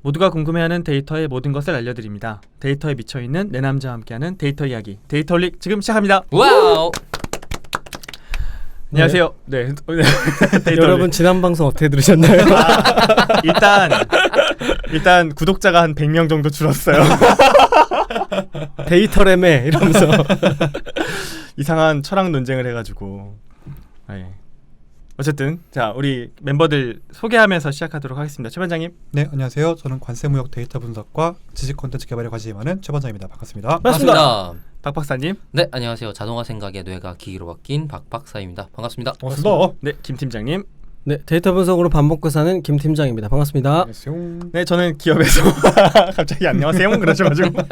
모두가 궁금해하는 데이터의 모든 것을 알려드립니다. 데이터에 미쳐있는 내 남자와 함께하는 데이터 이야기 데이터릭 지금 시작합니다. 와우. 안녕하세요. 네. 여러분 지난 방송 어떻게 들으셨나요? 일단 구독자가 한 100명 정도 줄었어요. 데이터래매 이러면서 이상한 철학 논쟁을 해가지고. 네. 어쨌든 자 우리 멤버들 소개하면서 시작하도록 하겠습니다. 최 반장님. 네, 안녕하세요. 저는 관세무역 데이터 분석과 지식 콘텐츠 개발에 관심이 많은 최 반장입니다. 반갑습니다. 반갑습니다. 박 박사님. 네, 안녕하세요. 자동화 생각의 뇌가 기기로 바뀐 박 박사입니다. 반갑습니다. 반갑습니다. 네, 김 팀장님. 네, 데이터 분석으로 밥 먹고 사는 김 팀장입니다. 반갑습니다. 네, 저는 기업에서 갑자기 안녕하세요 그러셔가지고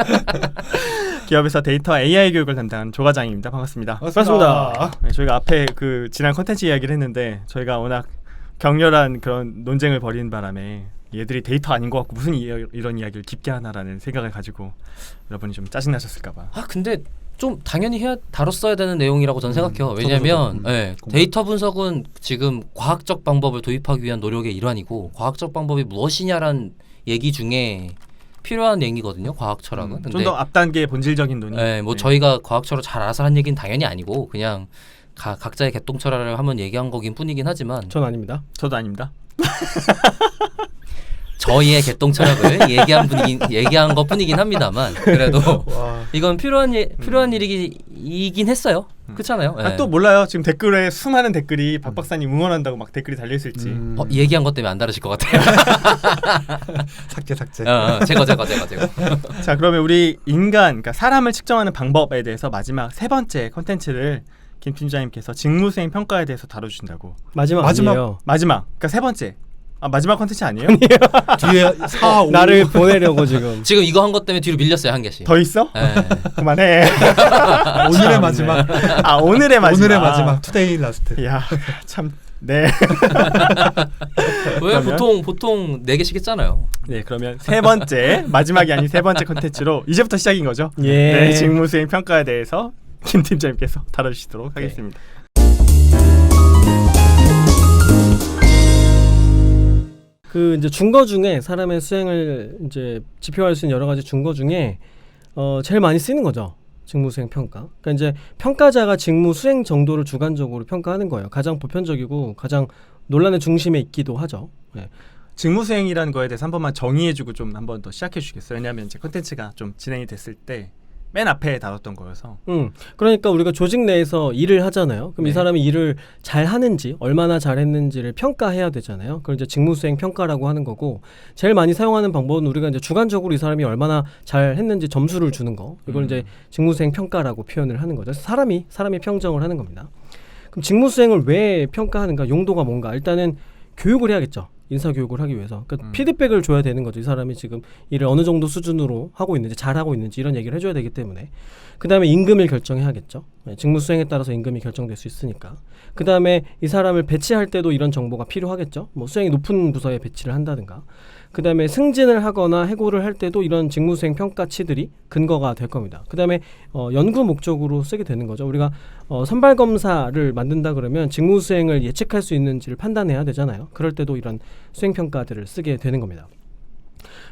기업에서 데이터 AI 교육을 담당하는 조 과장입니다. 반갑습니다. 반갑습니다. 네, 저희가 앞에 그 지난 컨텐츠 이야기를 했는데 저희가 워낙 격렬한 그런 논쟁을 벌이는 바람에 얘들이 데이터 아닌 것 같고 무슨 이런 이야기를 깊게 하나라는 생각을 가지고 여러분이 좀 짜증나셨을까봐. 근데 좀 당연히 다뤘어야 되는 내용이라고 저는 생각해요. 왜냐하면 데이터 분석은 지금 과학적 방법을 도입하기 위한 노력의 일환이고 과학적 방법이 무엇이냐란 얘기 중에 필요한 얘기거든요. 과학 철학은. 좀 더 앞단계 본질적인 논의. 네. 저희가 과학 철학 잘 알아서 한 얘기는 당연히 아니고 그냥 각자의 개똥 철학을 한번 얘기한 거긴 뿐이긴 하지만 전 아닙니다. 저도 아닙니다. 저희의 개똥 철학을 얘기한 것 뿐이긴 합니다만 그래도 이건 필요한 일이긴 했어요. 그렇잖아요. 네. 또 몰라요. 지금 댓글에 수많은 댓글이 박 박사님 응원한다고 막 댓글이 달려 있을지. 얘기한 것 때문에 안 다르실 것 같아요. 삭제. 제거. 자, 그러면 우리 인간, 그러니까 사람을 측정하는 방법에 대해서 마지막 세 번째 컨텐츠를 김 팀장님께서 직무수행 평가에 대해서 다뤄주신다고. 마지막. 그러니까 세 번째. 마지막 컨텐츠 아니에요? 뒤에 4, 5 나를 보내려고 지금 이거 한 것 때문에 뒤로 밀렸어요 한 개씩. 더 있어? 네. 그만해. 오늘의 마지막. 오늘의 마지막. 투데이 라스트. 야, 참. 네. 왜 보통 4개씩 했잖아요. 네, 그러면 세 번째 마지막이 아닌 세 번째 컨텐츠로 이제부터 시작인 거죠? 예. 네, 직무수행 평가에 대해서 김 팀장님께서 다뤄주시도록 하겠습니다. 그 이제 준거 중에 사람의 수행을 이제 지표할 수 있는 여러 가지 준거 중에 제일 많이 쓰이는 거죠. 직무수행 평가. 그러니까 이제 평가자가 직무 수행 정도를 주관적으로 평가하는 거예요. 가장 보편적이고 가장 논란의 중심에 있기도 하죠. 네. 직무수행이라는 거에 대해서 한 번만 정의해주고 좀 한 번 더 시작해 주시겠어요? 왜냐하면 이제 콘텐츠가 좀 진행이 됐을 때 맨 앞에 다뤘던 거여서. 그러니까 우리가 조직 내에서 일을 하잖아요. 그럼 네. 이 사람이 일을 잘 하는지 얼마나 잘했는지를 평가해야 되잖아요. 그걸 이제 직무수행 평가라고 하는 거고 제일 많이 사용하는 방법은 우리가 이제 주관적으로 이 사람이 얼마나 잘했는지 점수를 주는 거. 이걸 이제 직무수행 평가라고 표현을 하는 거죠. 사람이 평정을 하는 겁니다. 그럼 직무수행을 왜 평가하는가? 용도가 뭔가? 일단은 교육을 해야겠죠. 인사교육을 하기 위해서. 그러니까 피드백을 줘야 되는 거죠. 이 사람이 지금 일을 어느 정도 수준으로 하고 있는지 잘하고 있는지 이런 얘기를 해줘야 되기 때문에. 그 다음에 임금을 결정해야겠죠. 직무수행에 따라서 임금이 결정될 수 있으니까. 그 다음에 이 사람을 배치할 때도 이런 정보가 필요하겠죠. 뭐 수행이 높은 부서에 배치를 한다든가. 그 다음에 승진을 하거나 해고를 할 때도 이런 직무수행 평가치들이 근거가 될 겁니다. 그 다음에 연구 목적으로 쓰게 되는 거죠. 우리가 선발검사를 만든다 그러면 직무수행을 예측할 수 있는지를 판단해야 되잖아요. 그럴 때도 이런 수행평가들을 쓰게 되는 겁니다.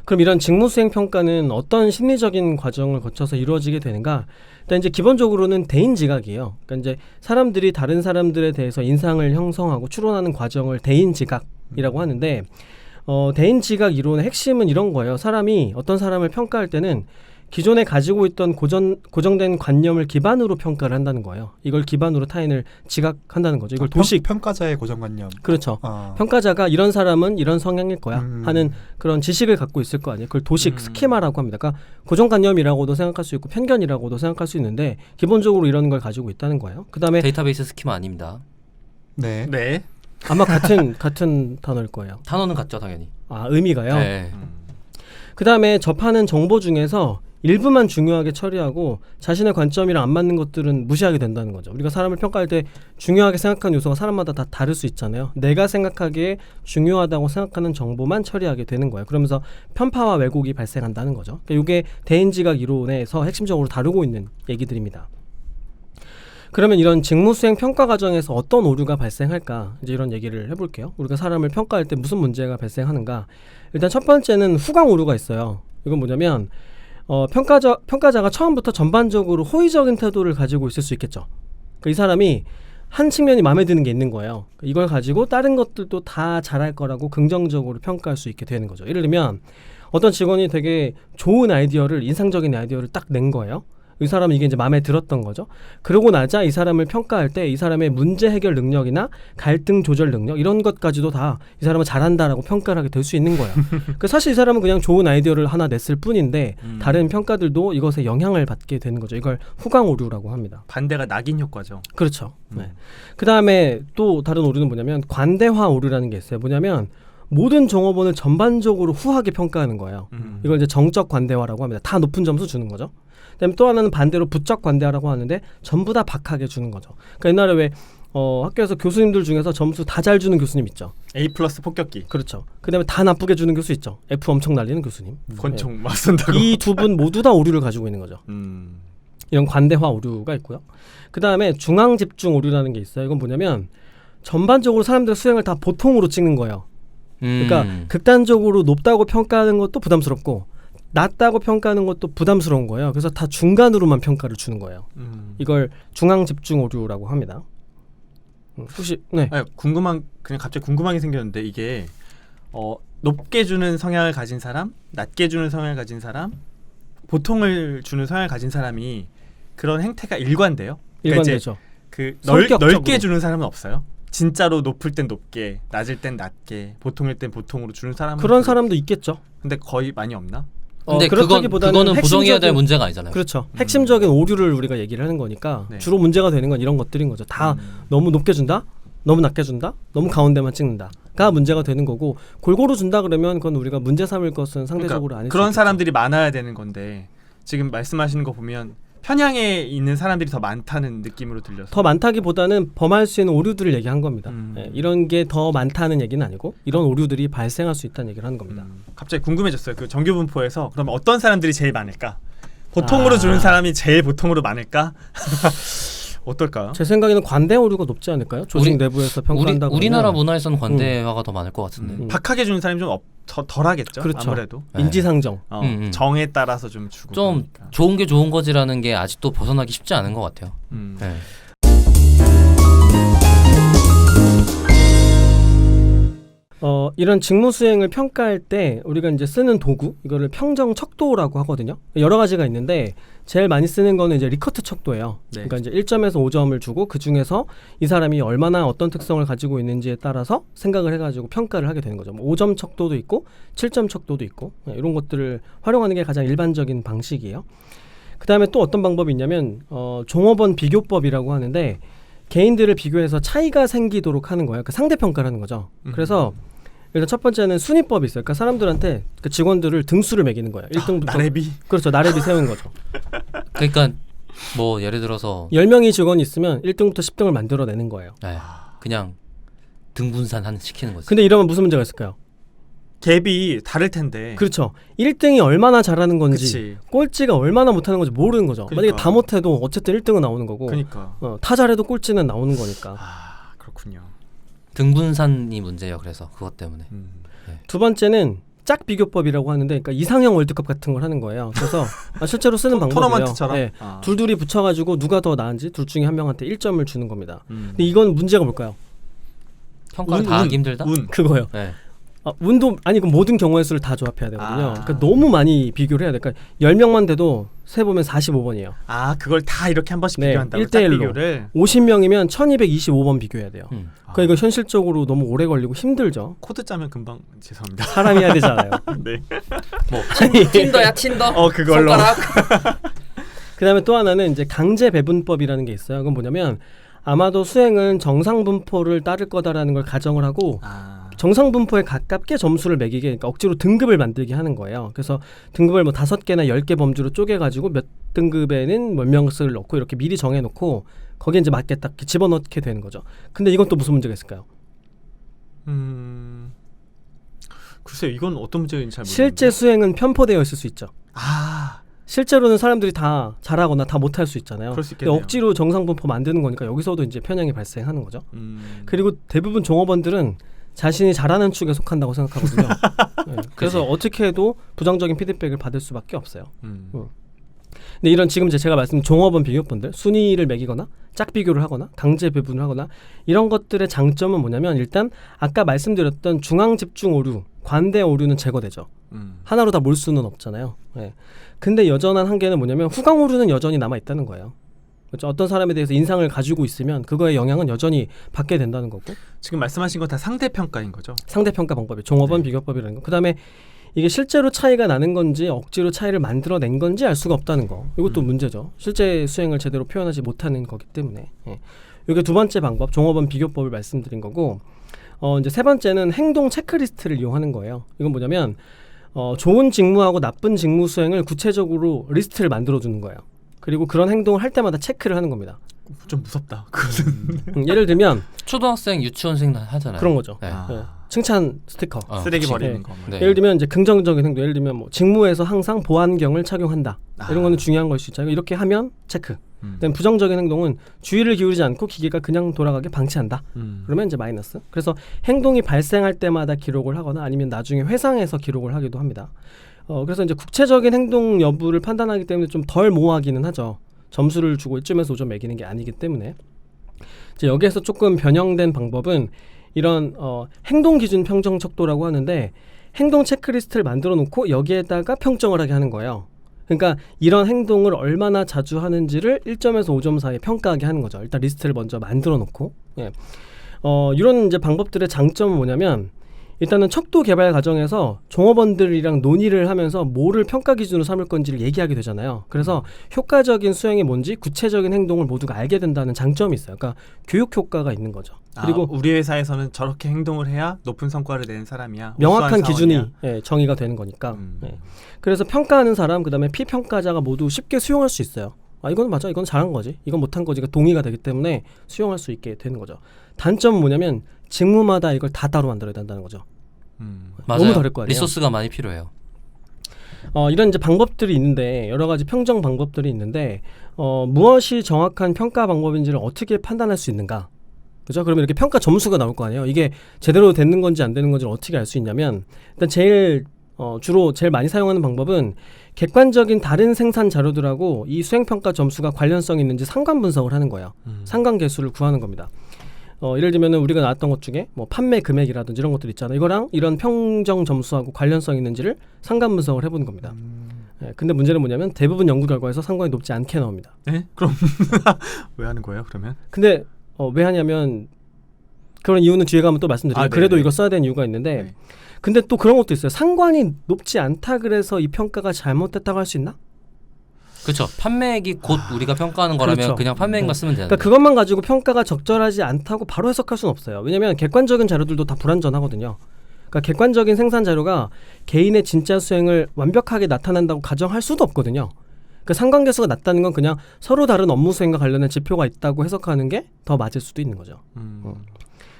그럼 이런 직무수행 평가는 어떤 심리적인 과정을 거쳐서 이루어지게 되는가? 일단 이제 기본적으로는 대인지각이에요. 그러니까 이제 사람들이 다른 사람들에 대해서 인상을 형성하고 추론하는 과정을 대인지각이라고 하는데 대인지각 이론의 핵심은 이런 거예요. 사람이 어떤 사람을 평가할 때는 기존에 가지고 있던 고정된 관념을 기반으로 평가를 한다는 거예요. 이걸 기반으로 타인을 지각한다는 거죠. 이걸 평가자의 고정관념. 그렇죠. 평가자가 이런 사람은 이런 성향일 거야 하는 그런 지식을 갖고 있을 거 아니에요. 그걸 도식, 스키마라고 합니다. 그러니까 고정관념이라고도 생각할 수 있고 편견이라고도 생각할 수 있는데 기본적으로 이런 걸 가지고 있다는 거예요. 그다음에 데이터베이스 스키마 아닙니다. 네. 아마 같은 단어일 거예요. 단어는 같죠, 당연히. 의미가요? 네. 그 다음에 접하는 정보 중에서 일부만 중요하게 처리하고 자신의 관점이랑 안 맞는 것들은 무시하게 된다는 거죠. 우리가 사람을 평가할 때 중요하게 생각하는 요소가 사람마다 다 다를 수 있잖아요. 내가 생각하기에 중요하다고 생각하는 정보만 처리하게 되는 거예요. 그러면서 편파와 왜곡이 발생한다는 거죠. 그러니까 이게 대인지각 이론에서 핵심적으로 다루고 있는 얘기들입니다. 그러면 이런 직무수행 평가 과정에서 어떤 오류가 발생할까? 이제 이런 얘기를 해볼게요. 우리가 사람을 평가할 때 무슨 문제가 발생하는가? 일단 첫 번째는 후광 오류가 있어요. 이건 뭐냐면 평가자가 처음부터 전반적으로 호의적인 태도를 가지고 있을 수 있겠죠. 그러니까 이 사람이 한 측면이 마음에 드는 게 있는 거예요. 이걸 가지고 다른 것들도 다 잘할 거라고 긍정적으로 평가할 수 있게 되는 거죠. 예를 들면 어떤 직원이 되게 좋은 아이디어를, 인상적인 아이디어를 딱 낸 거예요. 이 사람은 이게 이제 마음에 들었던 거죠. 그러고 나자 이 사람을 평가할 때 이 사람의 문제 해결 능력이나 갈등 조절 능력 이런 것까지도 다 이 사람은 잘한다라고 평가를 하게 될 수 있는 거예요. 그 사실 이 사람은 그냥 좋은 아이디어를 하나 냈을 뿐인데 다른 평가들도 이것에 영향을 받게 되는 거죠. 이걸 후광 오류라고 합니다. 반대가 낙인 효과죠. 그렇죠. 네. 그 다음에 또 다른 오류는 뭐냐면 관대화 오류라는 게 있어요. 뭐냐면 모든 종업원을 전반적으로 후하게 평가하는 거예요. 이걸 이제 정적 관대화라고 합니다. 다 높은 점수 주는 거죠. 그다음에 또 하나는 반대로 부적 관대화라고 하는데 전부 다 박하게 주는 거죠. 그러니까 옛날에 왜 학교에서 교수님들 중에서 점수 다 잘 주는 교수님 있죠. A+ 폭격기. 그렇죠. 그다음에 다 나쁘게 주는 교수 있죠. F 엄청 날리는 교수님. 권총 막 쏜다고. 이 두 분 모두 다 오류를 가지고 있는 거죠. 이런 관대화 오류가 있고요. 그다음에 중앙 집중 오류라는 게 있어요. 이건 뭐냐면 전반적으로 사람들 수행을 다 보통으로 찍는 거예요. 그러니까 극단적으로 높다고 평가하는 것도 부담스럽고 낮다고 평가하는 것도 부담스러운 거예요. 그래서 다 중간으로만 평가를 주는 거예요. 이걸 중앙 집중 오류라고 합니다. 혹시 네. 아니, 그냥 갑자기 궁금한 게 생겼는데 이게 높게 주는 성향을 가진 사람, 낮게 주는 성향을 가진 사람, 보통을 주는 성향을 가진 사람이 그런 행태가 일관돼요? 그러니까 일관되죠. 그 성격적으로. 넓게 주는 사람은 없어요? 진짜로 높을 땐 높게, 낮을 땐 낮게, 보통일 땐 보통으로 주는 사람은 그런 사람도 있겠죠. 근데 거의 많이 없나? 근데 그렇다기보다는 그거는 부정해야 될 핵심적인- 문제가 아니잖아요. 그렇죠. 핵심적인 오류를 우리가 얘기를 하는 거니까 네. 주로 문제가 되는 건 이런 것들인 거죠. 다 너무 높게 준다, 너무 낮게 준다, 너무 가운데만 찍는다가 문제가 되는 거고 골고루 준다 그러면 그건 우리가 문제 삼을 것은 상대적으로 아닐 수 그런 있겠죠. 사람들이 많아야 되는 건데 지금 말씀하시는 거 보면 편향에 있는 사람들이 더 많다는 느낌으로 들려서 더 많다기보다는 범할 수 있는 오류들을 얘기한 겁니다. 음. 예, 이런 게 더 많다는 얘기는 아니고 이런 오류들이 발생할 수 있다는 얘기를 하는 겁니다. 갑자기 궁금해졌어요. 그 정규 분포에서 그러면 어떤 사람들이 제일 많을까? 보통으로 아. 주는 사람이 제일 보통으로 많을까? 어떨까요? 제 생각에는 관대 오류가 높지 않을까요? 조직 우리- 내부에서 평가한다고 우리나라 그러면 문화에서는 관대화가 더 많을 것 같은데. 박하게 주는 사람이 좀 덜하겠죠. 그렇죠. 아무래도 네. 인지상정. 정에 따라서 좀 주고 좀 그러니까. 좋은 게 좋은 거지라는 게 아직도 벗어나기 쉽지 않은 것 같아요. 음. 네. 이런 직무 수행을 평가할 때 우리가 이제 쓰는 도구 이거를 평정 척도라고 하거든요. 여러 가지가 있는데 제일 많이 쓰는 거는 이제 리커트 척도예요. 네. 그러니까 이제 1점에서 5점을 주고 그 중에서 이 사람이 얼마나 어떤 특성을 가지고 있는지에 따라서 생각을 해가지고 평가를 하게 되는 거죠. 5점 척도도 있고 7점 척도도 있고 이런 것들을 활용하는 게 가장 일반적인 방식이에요. 그 다음에 또 어떤 방법이 있냐면 종업원 비교법이라고 하는데 개인들을 비교해서 차이가 생기도록 하는 거예요. 그 상대 평가를 하는 거죠. 그래서 일단 첫 번째는 순위법이 있어요. 그러니까 사람들한테 그 직원들을 등수를 매기는 거예요. 1등부터 나래비 그렇죠. 나래비 세우는 거죠. 그러니까 뭐 예를 들어서 10명이 직원이 있으면 1등부터 10등을 만들어내는 거예요. 그냥 등분산 시키는 거지. 근데 이러면 무슨 문제가 있을까요? 갭이 다를 텐데. 그렇죠. 1등이 얼마나 잘하는 건지 그치. 꼴찌가 얼마나 못하는 건지 모르는 거죠. 그러니까. 만약에 다 못해도 어쨌든 1등은 나오는 거고 그러니까. 다 잘해도 꼴찌는 나오는 거니까. 아 그렇군요. 등분산이 문제예요. 그래서 그것 때문에. 두 번째는 짝 비교법이라고 하는데 그러니까 이상형 월드컵 같은 걸 하는 거예요. 그래서 실제로 쓰는 방법이에요. 토너먼트처럼. 네. 아. 둘이 붙여가지고 누가 더 나은지 둘 중에 한 명한테 1점을 주는 겁니다. 음. 근데 이건 문제가 뭘까요? 평가를 다 하기 힘들다. 운. 그거요. 네. 운도 아니 그 모든 경우의 수를 다 조합해야 되거든요. 아. 그러니까 너무 많이 비교를 해야 돼. 그러니까 10명만 돼도 세 보면 45번이에요. 아 그걸 다 이렇게 한 번씩 네, 비교한다고. 1대 1로. 비교를. 50명이면 1225번 비교해야 돼요. 아. 그러니까 이거 현실적으로 너무 오래 걸리고 힘들죠. 코드 짜면 금방 죄송합니다. 사람이 해야 되잖아요. 네. 뭐 틴더야 틴더. 그걸로. 손가락. 그다음에 또 하나는 이제 강제 배분법이라는 게 있어요. 그건 뭐냐면 아마도 수행은 정상 분포를 따를 거다라는 걸 가정을 하고 아. 정상 분포에 가깝게 점수를 매기게, 그러니까 억지로 등급을 만들게 하는 거예요. 그래서 등급을 뭐 5개나 10개 범주로 쪼개가지고 몇 등급에는 몇 명씩을 넣고 이렇게 미리 정해놓고 거기에 이제 맞게 딱 집어넣게 되는 거죠. 근데 이건 또 무슨 문제가 있을까요? 글쎄요, 이건 어떤 문제인지 잘 모르겠는데. 실제 수행은 편포되어 있을 수 있죠. 아, 실제로는 사람들이 다 잘하거나 다 못할 수 있잖아요. 그럴 수 근데 있겠네요. 억지로 정상 분포 만드는 거니까 여기서도 이제 편향이 발생하는 거죠. 그리고 대부분 종업원들은 자신이 잘하는 축에 속한다고 생각하거든요. 네, 그래서 어떻게 해도 부정적인 피드백을 받을 수밖에 없어요. 근데 이런 지금 제가 말씀드린 종업원 비교법들, 순위를 매기거나 짝 비교를 하거나 강제 배분을 하거나 이런 것들의 장점은 뭐냐면 일단 아까 말씀드렸던 중앙 집중 오류, 관대 오류는 제거되죠. 하나로 다 몰 수는 없잖아요. 네. 근데 여전한 한계는 뭐냐면 후광 오류는 여전히 남아 있다는 거예요. 그렇죠? 어떤 사람에 대해서 인상을 가지고 있으면 그거의 영향은 여전히 받게 된다는 거고. 지금 말씀하신 건 다 상대평가인 거죠? 상대평가 방법이 종업원 비교법이라는 거. 그다음에 이게 실제로 차이가 나는 건지 억지로 차이를 만들어낸 건지 알 수가 없다는 거. 이것도 문제죠. 실제 수행을 제대로 표현하지 못하는 거기 때문에. 예. 이게 두 번째 방법, 종업원 비교법을 말씀드린 거고. 이제 세 번째는 행동 체크리스트를 이용하는 거예요. 이건 뭐냐면 좋은 직무하고 나쁜 직무 수행을 구체적으로 리스트를 만들어 주는 거예요. 그리고 그런 행동을 할 때마다 체크를 하는 겁니다. 좀 무섭다. 그것은 예를 들면 초등학생, 유치원생 하잖아요. 그런 거죠. 네. 예. 칭찬 스티커. 쓰레기 그치. 버리는 네. 거. 네. 예를 들면 이제 긍정적인 행동, 예를 들면 뭐 직무에서 항상 보안경을 착용한다. 아. 이런 거는 중요한 걸 수 있잖아요. 이렇게 하면 체크. 그다음 부정적인 행동은 주의를 기울이지 않고 기계가 그냥 돌아가게 방치한다. 그러면 이제 마이너스. 그래서 행동이 발생할 때마다 기록을 하거나 아니면 나중에 회상해서 기록을 하기도 합니다. 그래서 이제 구체적인 행동 여부를 판단하기 때문에 좀 덜 모호하기는 하죠. 점수를 주고 1점에서 5점 매기는 게 아니기 때문에. 이제 여기에서 조금 변형된 방법은 이런 행동 기준 평정 척도라고 하는데 행동 체크리스트를 만들어 놓고 여기에다가 평정을 하게 하는 거예요. 그러니까 이런 행동을 얼마나 자주 하는지를 1점에서 5점 사이에 평가하게 하는 거죠. 일단 리스트를 먼저 만들어 놓고. 예. 이런 이제 방법들의 장점은 뭐냐면 일단은 척도 개발 과정에서 종업원들이랑 논의를 하면서 뭐를 평가 기준으로 삼을 건지를 얘기하게 되잖아요. 그래서 효과적인 수행이 뭔지 구체적인 행동을 모두가 알게 된다는 장점이 있어요. 그러니까 교육 효과가 있는 거죠. 그리고 우리 회사에서는 저렇게 행동을 해야 높은 성과를 내는 사람이야. 명확한 우수한 기준이 사원이야. 정의가 되는 거니까. 예. 그래서 평가하는 사람 그다음에 피평가자가 모두 쉽게 수용할 수 있어요. 이건 맞아, 이건 잘한 거지, 이건 못한 거지가 동의가 되기 때문에 수용할 수 있게 되는 거죠. 단점은 뭐냐면 직무마다 이걸 다 따로 만들어야 된다는 거죠. 맞아요. 너무 다를 거 아니에요. 리소스가 많이 필요해요. 이런 이제 방법들이 있는데 여러 가지 평정 방법들이 있는데 무엇이 정확한 평가 방법인지를 어떻게 판단할 수 있는가? 그죠? 그러면 이렇게 평가 점수가 나올 거 아니에요. 이게 제대로 되는 건지 안 되는 건지를 어떻게 알 수 있냐면 일단 주로 제일 많이 사용하는 방법은 객관적인 다른 생산 자료들하고 이 수행평가 점수가 관련성이 있는지 상관 분석을 하는 거예요. 상관계수를 구하는 겁니다. 예를 들면 우리가 나왔던 것 중에 뭐 판매 금액이라든지 이런 것들 있잖아요. 이거랑 이런 평정 점수하고 관련성이 있는지를 상관 분석을 해보는 겁니다. 근데 문제는 뭐냐면 대부분 연구 결과에서 상관이 높지 않게 나옵니다. 네? 그럼 왜 하는 거예요? 그러면? 근데 왜 하냐면 그런 이유는 뒤에 가면 또 말씀드릴게요. 그래도 네네. 이거 써야 되는 이유가 있는데 네. 근데 또 그런 것도 있어요. 상관이 높지 않다 그래서 이 평가가 잘못됐다고 할 수 있나? 그렇죠. 판매액이 곧 우리가 평가하는 거라면 그렇죠. 그냥 판매액만 쓰면 되는데. 그러니까 그것만 가지고 평가가 적절하지 않다고 바로 해석할 수는 없어요. 왜냐하면 객관적인 자료들도 다 불완전하거든요. 그러니까 객관적인 생산 자료가 개인의 진짜 수행을 완벽하게 나타낸다고 가정할 수도 없거든요. 그 상관계수가 낮다는 건 그냥 서로 다른 업무 수행과 관련된 지표가 있다고 해석하는 게 더 맞을 수도 있는 거죠.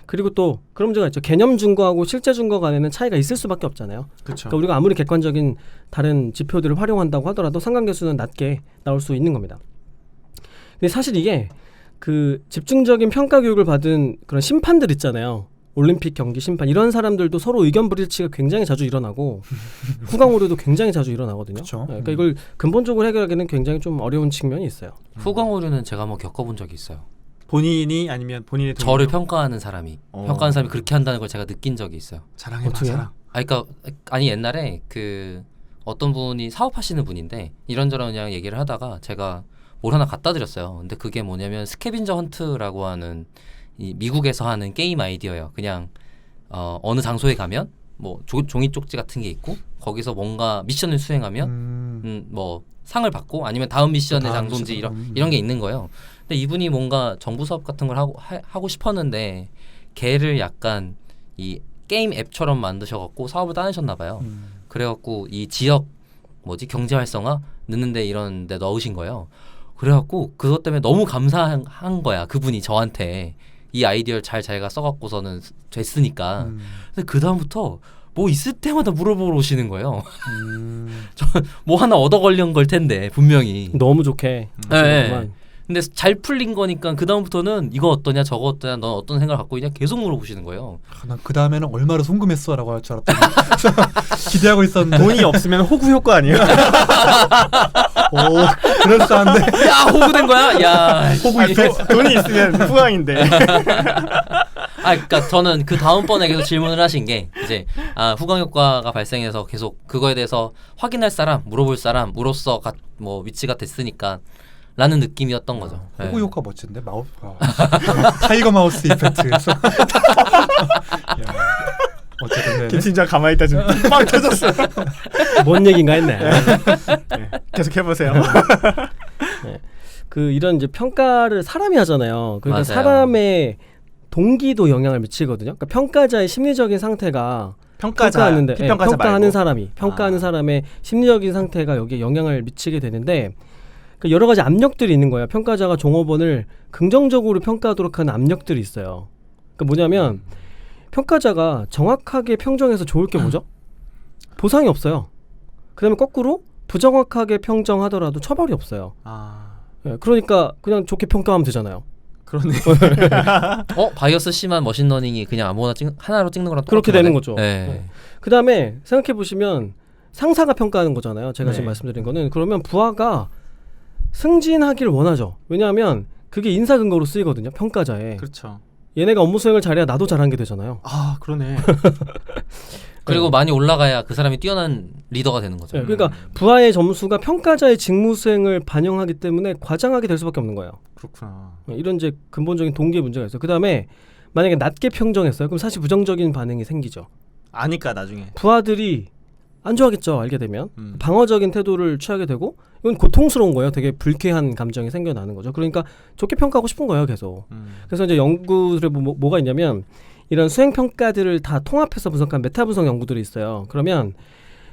그리고 또 그런 문제가 있죠. 개념 준거하고 실제 준거 간에는 차이가 있을 수밖에 없잖아요. 그렇죠. 그러니까 우리가 아무리 객관적인 다른 지표들을 활용한다고 하더라도 상관계수는 낮게 나올 수 있는 겁니다. 근데 사실 이게 그 집중적인 평가 교육을 받은 그런 심판들 있잖아요. 올림픽 경기 심판 이런 사람들도 서로 의견 불일치가 굉장히 자주 일어나고 후광 오류도 굉장히 자주 일어나거든요. 그쵸. 그러니까 이걸 근본적으로 해결하기는 굉장히 좀 어려운 측면이 있어요. 후광 오류는 제가 한번 겪어본 적이 있어요. 본인이 아니면 본인의 저를 동료로? 평가하는 사람이 평가하는 사람이 그렇게 한다는 걸 제가 느낀 적이 있어요. 자랑해봐. 어떻게요? 자랑. 아니 옛날에 그 어떤 분이 사업하시는 분인데 이런저런 그냥 얘기를 하다가 제가 뭘 하나 갖다 드렸어요. 근데 그게 뭐냐면 스캐빈저 헌트라고 하는 이 미국에서 하는 게임 아이디어예요. 그냥 어느 장소에 가면 뭐 종이 쪽지 같은 게 있고 거기서 뭔가 미션을 수행하면 뭐 상을 받고 아니면 다음 미션의 다음 장소인지 미션. 이런 게 있는 거예요. 근데 이분이 뭔가 정부 사업 같은 걸 하고 싶었는데 걔를 약간 이 게임 앱처럼 만드셔갖고 사업을 따내셨나 봐요. 그래갖고 이 지역 경제 활성화 넣는데 이런데 넣으신 거예요. 그래갖고 그것 때문에 너무 감사한 거야. 그분이 저한테 이 아이디어를 잘 자기가 써갖고서는 됐으니까. 근데 그 다음부터 뭐 있을 때마다 물어보러 오시는 거예요. 저 뭐 하나 얻어 걸린 걸 텐데 분명히. 너무 좋게. 네. 근데 잘 풀린 거니까 그 다음부터는 이거 어떠냐 저거 어떠냐 넌 어떤 생각을 갖고 있냐 계속 물어보시는 거예요. 난 그 다음에는 얼마나 궁금했어라고 할 줄 알았더니 기대하고 있었는데 돈이 없으면 호구 효과 아니에요? 오 그럴싸한데 야 호구된 거야? 야 돈이 있으면 후광인데. 그러니까 저는 그 다음번에 계속 질문을 하신 게 이제 후광 효과가 발생해서 계속 그거에 대해서 확인할 사람, 물어볼 사람으로서 위치가 됐으니까 라는 느낌이었던 거죠. 호구 효과 멋진데 마우스 타이거 마우스 이펙트에서 어쨌든 김 팀장 가만히 있다 지금 빵 터졌어. 뭔 얘긴가 했네. 네, 계속 해보세요. 네. 그 이런 이제 평가를 사람이 하잖아요. 그러니까 맞아요. 사람의 동기도 영향을 미치거든요. 그러니까 평가자의 심리적인 상태가 평가하는데 피평가자 평가하는 말고. 사람이 평가하는 사람의 심리적인 상태가 여기에 영향을 미치게 되는데 여러 가지 압력들이 있는 거예요. 평가자가 종업원을 긍정적으로 평가하도록 하는 압력들이 있어요. 그러니까 뭐냐면 평가자가 정확하게 평정해서 좋을 게 뭐죠? 보상이 없어요. 그다음에 거꾸로 부정확하게 평정하더라도 처벌이 없어요. 네, 그러니까 그냥 좋게 평가하면 되잖아요. 그러네. 바이어스 심한 머신러닝이 그냥 아무거나 하나로 찍는 거랑 그렇게 되는 거죠. 네. 네. 그다음에 생각해 보시면 상사가 평가하는 거잖아요. 제가 지금 네. 말씀드린 거는 그러면 부하가 승진하기를 원하죠. 왜냐하면 그게 인사 근거로 쓰이거든요. 평가자에. 그렇죠. 얘네가 업무 수행을 잘해야 나도 잘한 게 되잖아요. 그러네. 그리고 많이 올라가야 그 사람이 뛰어난 리더가 되는 거죠. 네, 그러니까 부하의 점수가 평가자의 직무 수행을 반영하기 때문에 과장하게 될 수밖에 없는 거예요. 그렇구나. 이런 이제 근본적인 동기의 문제가 있어요. 그다음에 만약에 낮게 평정했어요. 그럼 사실 부정적인 반응이 생기죠. 아니까 나중에. 부하들이 안 좋아하겠죠. 알게 되면 음. 방어적인 태도를 취하게 되고 이건 고통스러운 거예요. 되게 불쾌한 감정이 생겨나는 거죠. 그러니까 좋게 평가하고 싶은 거예요. 계속. 그래서 이제 연구들에 뭐가 있냐면 이런 수행 평가들을 다 통합해서 분석한 메타 분석 연구들이 있어요. 그러면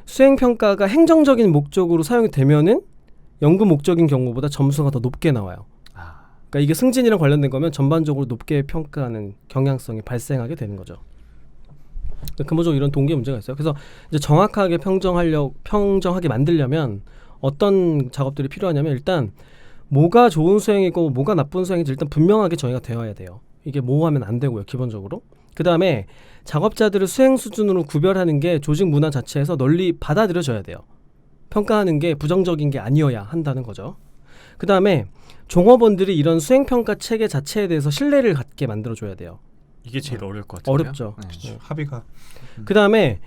수행 평가가 행정적인 목적으로 사용이 되면은 연구 목적인 경우보다 점수가 더 높게 나와요. 그러니까 이게 승진이랑 관련된 거면 전반적으로 높게 평가하는 경향성이 발생하게 되는 거죠. 근본적으로 이런 동기의 문제가 있어요. 그래서 이제 정확하게 평정하게 만들려면 어떤 작업들이 필요하냐면 일단 뭐가 좋은 수행이고 뭐가 나쁜 수행인지 일단 분명하게 정의가 되어야 돼요. 이게 모호하면 안 되고요. 기본적으로. 그 다음에 작업자들을 수행 수준으로 구별하는 게 조직 문화 자체에서 널리 받아들여져야 돼요. 평가하는 게 부정적인 게 아니어야 한다는 거죠. 그 다음에 종업원들이 이런 수행평가 체계 자체에 대해서 신뢰를 갖게 만들어줘야 돼요. 이게 제일 어려울 것 같아요. 어렵죠. 네. 합의가 그 다음에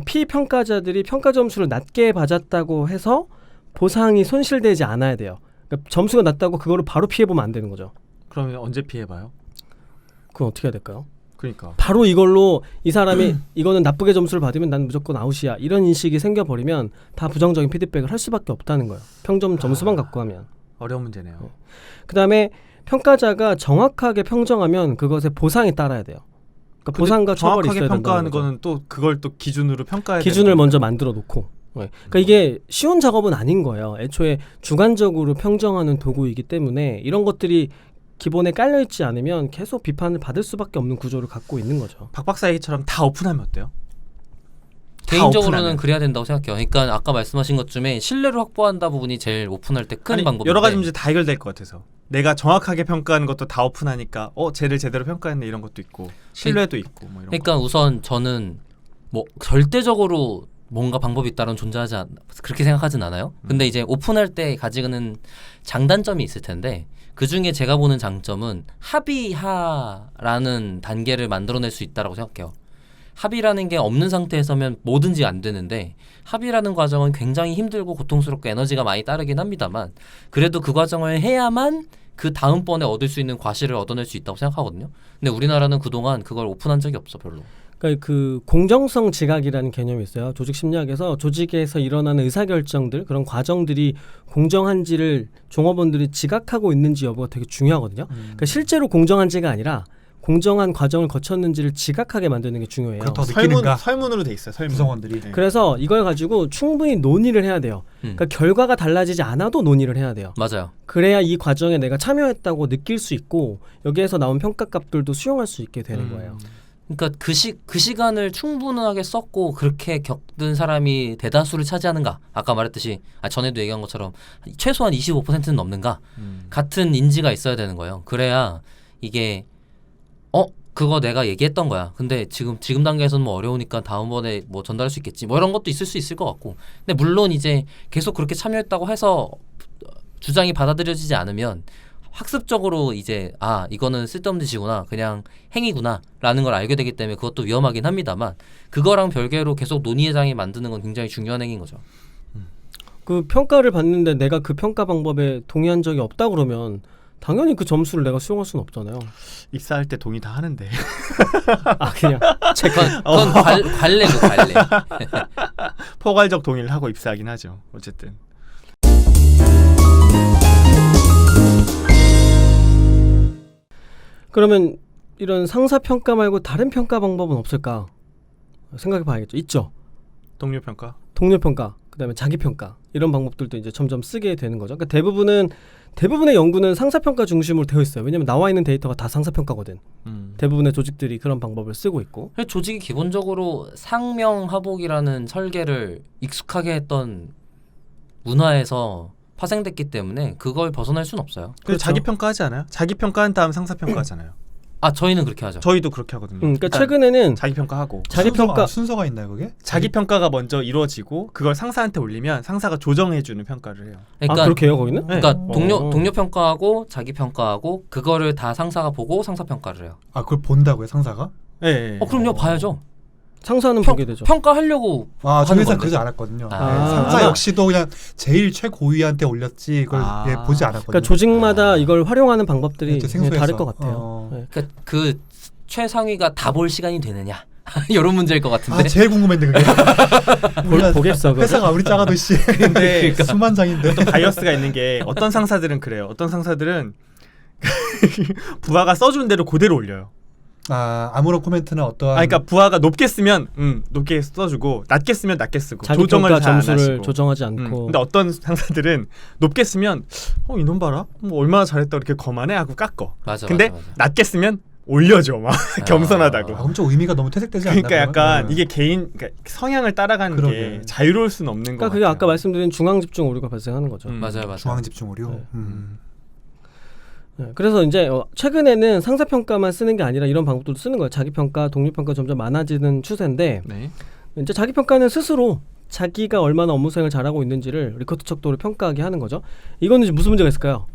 피평가자들이 평가 점수를 낮게 받았다고 해서 보상이 손실되지 않아야 돼요. 그러니까 점수가 낮다고 그거를 바로 피해보면 안 되는 거죠. 그러면 언제 피해봐요? 그건 어떻게 해야 될까요? 그러니까. 바로 이걸로 이 사람이 이거는 나쁘게 점수를 받으면 난 무조건 아웃이야 이런 인식이 생겨버리면 다 부정적인 피드백을 할 수밖에 없다는 거예요. 평점 점수만 갖고 하면. 어려운 문제네요. 그 다음에 평가자가 정확하게 평정하면 그것에 보상이 따라야 돼요. 그러니까 보상과 처벌이 정확하게 있어야 된다는 평가하는 거죠. 거는 또 그걸 또 기준으로 평가해야 기준을 되는 먼저 거니까. 만들어 놓고. 네. 그러니까 이게 쉬운 작업은 아닌 거예요. 애초에 주관적으로 평정하는 도구이기 때문에 이런 것들이 기본에 깔려 있지 않으면 계속 비판을 받을 수밖에 없는 구조를 갖고 있는 거죠. 박 박사 얘기처럼 다 오픈하면 어때요? 개인적으로는 오픈하면. 그래야 된다고 생각해요. 그러니까 아까 말씀하신 것 중에 신뢰를 확보한다 부분이 제일 오픈할 때 큰 아니, 방법인데 여러 가지 문제 다 해결될 것 같아서 내가 정확하게 평가하는 것도 다 오픈하니까 쟤를 제대로 평가했네 이런 것도 있고 신뢰도 있고 뭐 이런 그러니까 거. 우선 저는 뭐 절대적으로 뭔가 방법이 있다는 그렇게 생각하진 않아요. 근데 이제 오픈할 때 가지는 장단점이 있을 텐데 그 중에 제가 보는 장점은 합의하라는 단계를 만들어낼 수 있다라고 생각해요. 합의라는 게 없는 상태에서면 뭐든지 안 되는데 합의라는 과정은 굉장히 힘들고 고통스럽고 에너지가 많이 따르긴 합니다만 그래도 그 과정을 해야만 그 다음번에 얻을 수 있는 과실을 얻어낼 수 있다고 생각하거든요. 근데 우리나라는 그동안 그걸 오픈한 적이 없어 별로. 그러니까 그 공정성 지각이라는 개념이 있어요. 조직 심리학에서 조직에서 일어나는 의사결정들 그런 과정들이 공정한지를 종업원들이 지각하고 있는지 여부가 되게 중요하거든요. 그러니까 실제로 공정한지가 아니라 공정한 과정을 거쳤는지를 지각하게 만드는 게 중요해요. 그렇다고 느끼는가? 설문으로 돼 있어요. 설문. 구성원들이. 네. 그래서 이걸 가지고 충분히 논의를 해야 돼요. 그러니까 결과가 달라지지 않아도 논의를 해야 돼요. 맞아요. 그래야 이 과정에 내가 참여했다고 느낄 수 있고 여기에서 나온 평가값들도 수용할 수 있게 되는 거예요. 그러니까 그 시간을 충분하게 썼고 그렇게 겪는 사람이 대다수를 차지하는가? 아까 말했듯이 전에도 얘기한 것처럼 최소한 25%는 넘는가? 같은 인지가 있어야 되는 거예요. 그래야 이게 그거 내가 얘기했던 거야. 근데 지금 단계에서는 뭐 어려우니까 다음번에 뭐 전달할 수 있겠지. 뭐 이런 것도 있을 수 있을 것 같고. 근데 물론 이제 계속 그렇게 참여했다고 해서 주장이 받아들여지지 않으면 학습적으로 이제 이거는 쓸데없는 짓이구나, 그냥 행위구나라는 걸 알게 되기 때문에 그것도 위험하긴 합니다만 그거랑 별개로 계속 논의회장이 만드는 건 굉장히 중요한 행위인 거죠. 그 평가를 받는데 내가 그 평가 방법에 동의한 적이 없다 그러면 당연히 그 점수를 내가 수용할 수는 없잖아요. 입사할 때 동의 다 하는데. 그냥 그건 관례고 관례. 포괄적 동의를 하고 입사하긴 하죠. 어쨌든. 그러면 이런 상사 평가 말고 다른 평가 방법은 없을까 생각해 봐야겠죠. 있죠. 동료 평가. 동료 평가, 그다음에 자기 평가 이런 방법들도 이제 점점 쓰게 되는 거죠. 그러니까 대부분의 연구는 상사 평가 중심으로 되어 있어요. 왜냐면 나와 있는 데이터가 다 상사 평가거든. 대부분의 조직들이 그런 방법을 쓰고 있고. 조직이 기본적으로 상명하복이라는 설계를 익숙하게 했던 문화에서 파생됐기 때문에 그걸 벗어날 수는 없어요. 그렇죠. 자기 평가하지 않아요? 자기 평가한 다음 상사 평가하잖아요. 저희는 그렇게 하죠. 저희도 그렇게 하거든요. 그러니까 최근에는 자기 평가하고 자기 평가 순서가 있나요, 그게? 자기 평가가 먼저 이루어지고 그걸 상사한테 올리면 상사가 조정해주는 평가를 해요. 그러니까 그렇게 해요 거기는? 네. 그러니까 동료 평가하고 자기 평가하고 그거를 다 상사가 보고 상사 평가를 해요. 그걸 본다고요, 상사가? 네. 그럼요, 봐야죠. 상사는 보게 되죠. 평가하려고 저희 회사 건데. 그러지 않았거든요. 아. 상사 역시도 그냥 제일 최고위한테 올렸지 그걸 보지 않았거든요. 그러니까 조직마다 이걸 활용하는 방법들이 그렇죠, 생소해서. 다를 것 같아요. 네. 그러니까 그 최상위가 다 볼 시간이 되느냐 이런 문제일 것 같은데. 제일 궁금했는데 그게. 보겠어. 그거. 회사가 아무리 작아도 씨. 근데 수만 장인데. 또 바이어스가 있는 게 어떤 상사들은 그래요. 어떤 상사들은 부하가 써준 대로 그대로 올려요. 아무런 코멘트나 어떠한. 그러니까 부하가 높게 쓰면 높게 써주고 낮게 쓰면 낮게 쓰고 자기 조정을 평가 잘 안 점수를 하시고. 조정하지 않고. 근데 어떤 상사들은 높게 쓰면 이놈 봐라, 뭐 얼마나 잘했다 이렇게 거만해 하고 깎어. 맞아. 근데 맞아. 낮게 쓰면 올려줘 막 겸손하다고. 그럼 좀 의미가 너무 퇴색되지 않나? 그러니까 약간 이게 그러니까 성향을 따라가는 게 그러게. 자유로울 수는 없는 거 그러니까 그게 같아요. 아까 말씀드린 중앙 집중 오류가 발생하는 거죠. 맞아요. 중앙 집중 오류. 네. 네, 그래서 이제 최근에는 상사 평가만 쓰는 게 아니라 이런 방법도 쓰는 거예요. 자기 평가, 동료 평가 점점 많아지는 추세인데 네. 이제 자기 평가는 스스로 자기가 얼마나 업무 수행을 잘하고 있는지를 리커트 척도로 평가하게 하는 거죠. 이거는 이제 무슨 문제가 있을까요?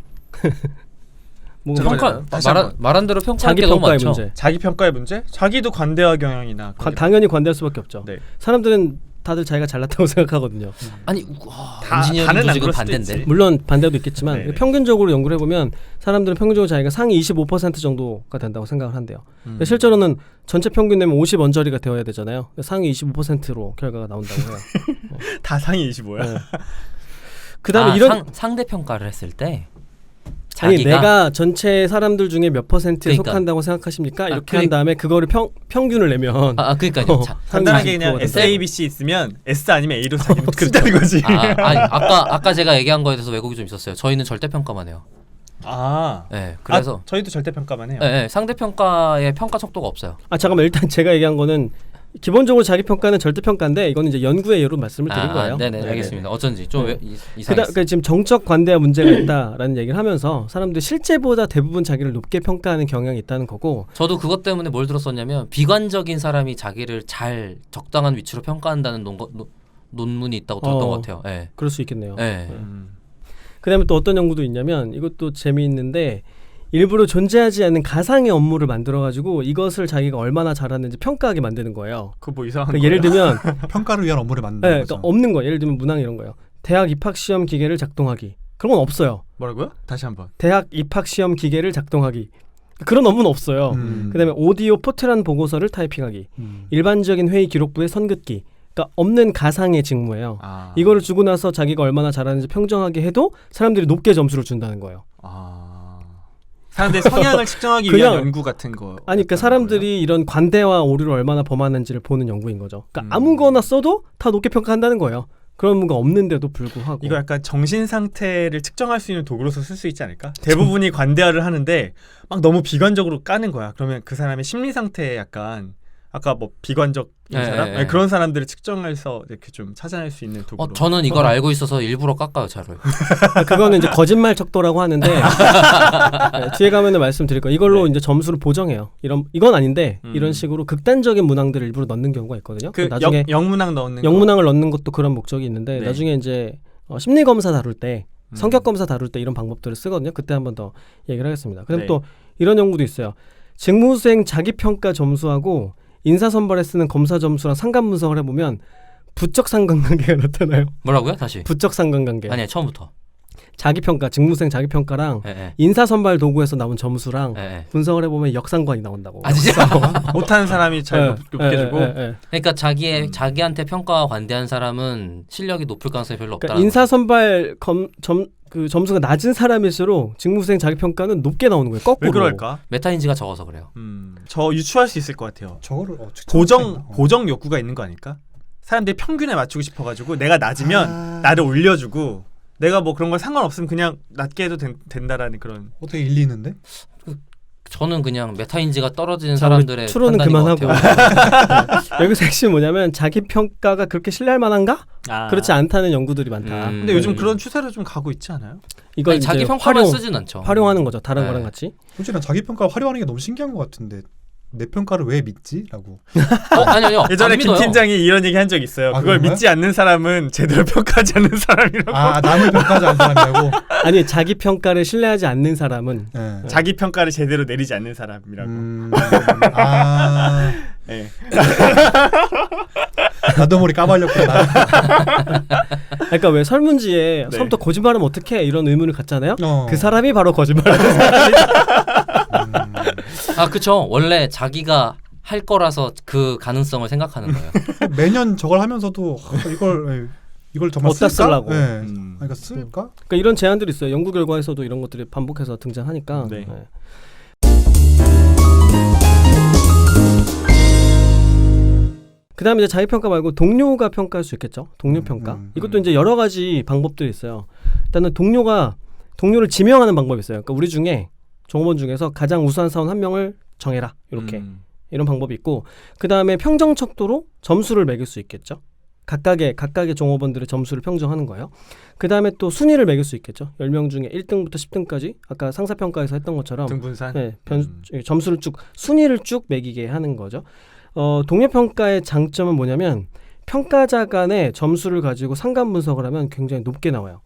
잠깐만요. 다시 한번. 말한 대로 평가할 자기 게 너무 평가의 많죠. 문제. 자기 평가의 문제? 자기도 관대화 경향이나 그런 게 당연히 관대할 수밖에 없죠. 네. 사람들은 다들 자기가 잘났다고 생각하거든요. 아니 다는 엔지니어링도 안 지금 그럴 수도 반대인데. 있지. 물론 반대도 있겠지만 네네. 평균적으로 연구를 해보면 사람들은 평균적으로 자기가 상위 25% 정도가 된다고 생각을 한대요. 근데 실제로는 전체 평균 내면 50 언저리가 되어야 되잖아요. 상위 25%로 결과가 나온다고 해요. 다 상위 25야. 네. 그다음에 이런 상대 평가를 했을 때 아니 자기가 내가 전체 사람들 중에 몇 %에 그러니까. 속한다고 생각하십니까? 이렇게 한 다음에 그거를 평균을 내면 그러니까요. 간단하게 그냥 상위 25%. S, A, B, C 있으면 S 아니면 A로 자기는 쓴다는 거지. 아니 아까 제가 얘기한 거에 대해서 왜곡이 좀 있었어요. 저희는 절대 평가만 해요. 네, 그래서 저희도 절대 평가만 해요. 네, 상대 평가의 평가 척도가 없어요. 잠깐만 일단 제가 얘기한 거는 기본적으로 자기 평가는 절대 평가인데 이거는 이제 연구의 예로 말씀을 드린 거예요. 네네, 알겠습니다. 어쩐지 좀 이상했어요. 그러니까 지금 정적 관대화 문제가 있다라는 얘기를 하면서 사람들이 실제보다 대부분 자기를 높게 평가하는 경향이 있다는 거고. 저도 그것 때문에 뭘 들었었냐면 비관적인 사람이 자기를 잘 적당한 위치로 평가한다는 논문이 있다고 들었던 것 같아요. 네. 그럴 수 있겠네요. 네. 그다음에 또 어떤 연구도 있냐면 이것도 재미있는데 일부러 존재하지 않는 가상의 업무를 만들어가지고 이것을 자기가 얼마나 잘하는지 평가하게 만드는 거예요. 그거 뭐 이상한 그러니까 예를 들면 평가를 위한 업무를 만드는 네, 거죠. 그러니까 없는 거예요. 예를 들면 문항 이런 거예요. 대학 입학 시험 기계를 작동하기. 그런 건 없어요. 뭐라고요? 다시 한번. 대학 입학 시험 기계를 작동하기. 그런 업무는 없어요. 그다음에 오디오 포트란 보고서를 타이핑하기. 일반적인 회의 기록부에 선긋기. 그러니까 없는 가상의 직무예요. 이거를 주고 나서 자기가 얼마나 잘하는지 평정하게 해도 사람들이 높게 점수를 준다는 거예요. 사람들의 성향을 측정하기 그냥- 위한 연구 같은 거. 아니 그러니까 사람들이 이런 관대와 오류를 얼마나 범하는지를 보는 연구인 거죠. 그러니까 아무거나 써도 다 높게 평가한다는 거예요. 그런 뭔가 없는데도 불구하고. 이거 약간 정신 상태를 측정할 수 있는 도구로서 쓸 수 있지 않을까? 대부분이 관대화를 하는데 막 너무 비관적으로 까는 거야. 그러면 그 사람의 심리 상태에 약간 아까 뭐 비관적인 네, 사람 네, 아니, 네. 그런 사람들을 측정해서 이렇게 좀 찾아낼 수 있는 도구로. 저는 이걸 알고 있어서 일부러 깎아요 차를. 그거는 이제 거짓말 척도라고 하는데 네, 뒤에 가면은 말씀드릴 거예요. 이걸로 네. 이제 점수를 보정해요. 이건 아닌데 음. 이런 식으로 극단적인 문항들을 일부러 넣는 경우가 있거든요. 그 나중에 영문항 넣는 거. 영문항을 넣는 것도 그런 목적이 있는데 네. 나중에 이제 심리 검사 다룰 때 음. 성격 검사 다룰 때 이런 방법들을 쓰거든요. 그때 한번 더 얘기를 하겠습니다. 그럼 네. 또 이런 연구도 있어요. 직무수행 자기평가 점수하고 인사선발에 쓰는 검사 점수랑 상관 분석을 해보면 부적 상관관계가 나타나요. 뭐라고요? 다시. 부적 상관관계. 아니야 처음부터. 자기평가, 직무수행 자기평가랑 예. 인사선발 도구에서 나온 점수랑 예. 분석을 해보면 역상관이 나온다고. 아 진짜? 못하는 사람이 잘 높게 주고. 그러니까 자기한테 평가가 관대한 사람은 실력이 높을 가능성이 별로 그러니까 없다는 인사선발 그 점수가 낮은 사람일수록 직무수행 자기평가는 높게 나오는 거예요. 거꾸로. 왜 그럴까? 메타인지가 적어서 그래요. 저 유추할 수 있을 것 같아요. 저거를 측정할 수가 있나? 고정 욕구가 있는 거 아닐까? 사람들이 평균에 맞추고 싶어가지고 내가 낮으면 나를 올려주고 내가 뭐 그런 거 상관없으면 그냥 낮게 해도 된다라는 그런. 어떻게 일리 있는데? 저는 그냥 메타인지가 떨어지는 자, 사람들의 추론은 판단인 것 그만하고 같아요. 여기서 핵심 뭐냐면 자기평가가 그렇게 신뢰할 만한가? 그렇지 않다는 연구들이 많다. 근데 요즘 그런 추세로 좀 가고 있지 않아요? 이걸 아니, 자기 이제 평가만 쓰진 않죠. 활용하는 거죠. 다른 네. 거랑 같이. 솔직히 난 자기 평가 활용하는 게 너무 신기한 것 같은데 내 평가를 왜 믿지? 라고. 아니요. 예전에 안 김 믿어요. 팀장이 이런 얘기 한 적 있어요. 아, 그걸 그런가요? 믿지 않는 사람은 제대로 평가하지 않는 사람이라고. 남을 평가하지 않는 사람이라고. 아니 자기평가를 신뢰하지 않는 사람은 네. 자기 평가를 제대로 내리지 않는 사람이라고. 네. 나도 모르게 까발렸구나. 그러니까 왜 설문지에 네. 처음부터 거짓말하면 어떡해 이런 의문을 갖잖아요. 어. 그 사람이 바로 거짓말하는 사람이 그쵸. 원래 자기가 할 거라서 그 가능성을 생각하는 거예요. 매년 저걸 하면서도 이걸 정말 어디다 쓸까? 쓰려고. 네. 그러니까 쓸까? 그러니까 이런 제안들이 있어요. 연구 결과에서도 이런 것들이 반복해서 등장하니까. 네. 그다음에 이제 자기평가 말고 동료가 평가할 수 있겠죠. 동료평가. 이것도 이제 여러 가지 방법들이 있어요. 일단은 동료를 지명하는 방법이 있어요. 그러니까 우리 중에 종업원 중에서 가장 우수한 사원 한 명을 정해라. 이렇게 이런 방법이 있고 그다음에 평정 척도로 점수를 매길 수 있겠죠. 각각의 종업원들의 점수를 평정하는 거예요. 그다음에 또 순위를 매길 수 있겠죠. 10명 중에 1등부터 10등까지 아까 상사평가에서 했던 것처럼 등분산. 네, 점수를 순위를 쭉 매기게 하는 거죠. 동료평가의 장점은 뭐냐면 평가자 간의 점수를 가지고 상관 분석을 하면 굉장히 높게 나와요.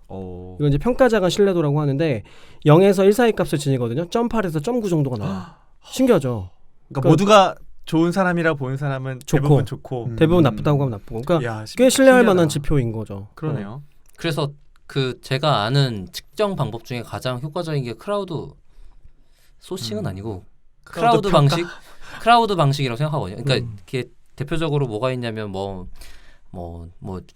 이건 이제 평가자 간 신뢰도라고 하는데 0에서 1 사이 값을 지니거든요. 0.8에서 0.9 정도가 나와요. 신기하죠. 그러니까 모두가 좋은 사람이라 보는 사람은 좋고, 대부분 좋고 대부분 나쁘다고 하면 나쁘고. 그러니까 야, 꽤 신뢰할 신기하다. 만한 지표인 거죠. 그러네요. 그래서 제가 아는 측정 방법 중에 가장 효과적인 게 크라우드 소싱은 아니고 크라우드 방식이라고 생각하거든요. 그러니까 이게 대표적으로 뭐가 있냐면 뭐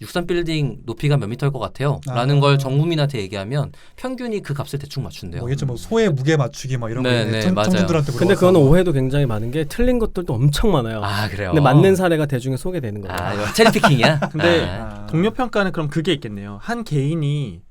63빌딩 높이가 몇 미터일 것 같아요. 라는 걸 전국민한테 얘기하면 평균이 그 값을 대충 맞춘대요. 이게 뭐 소의 무게 맞추기 막 이런 거 맞아요. 청중들한테 근데 그거는 오해도 굉장히 많은 게 틀린 것들도 엄청 많아요. 그래요? 근데 맞는 사례가 대중에 소개되는 거예요. 이거 체리피킹이야? 근데 동료 평가는 그럼 그게 있겠네요. 한 개인이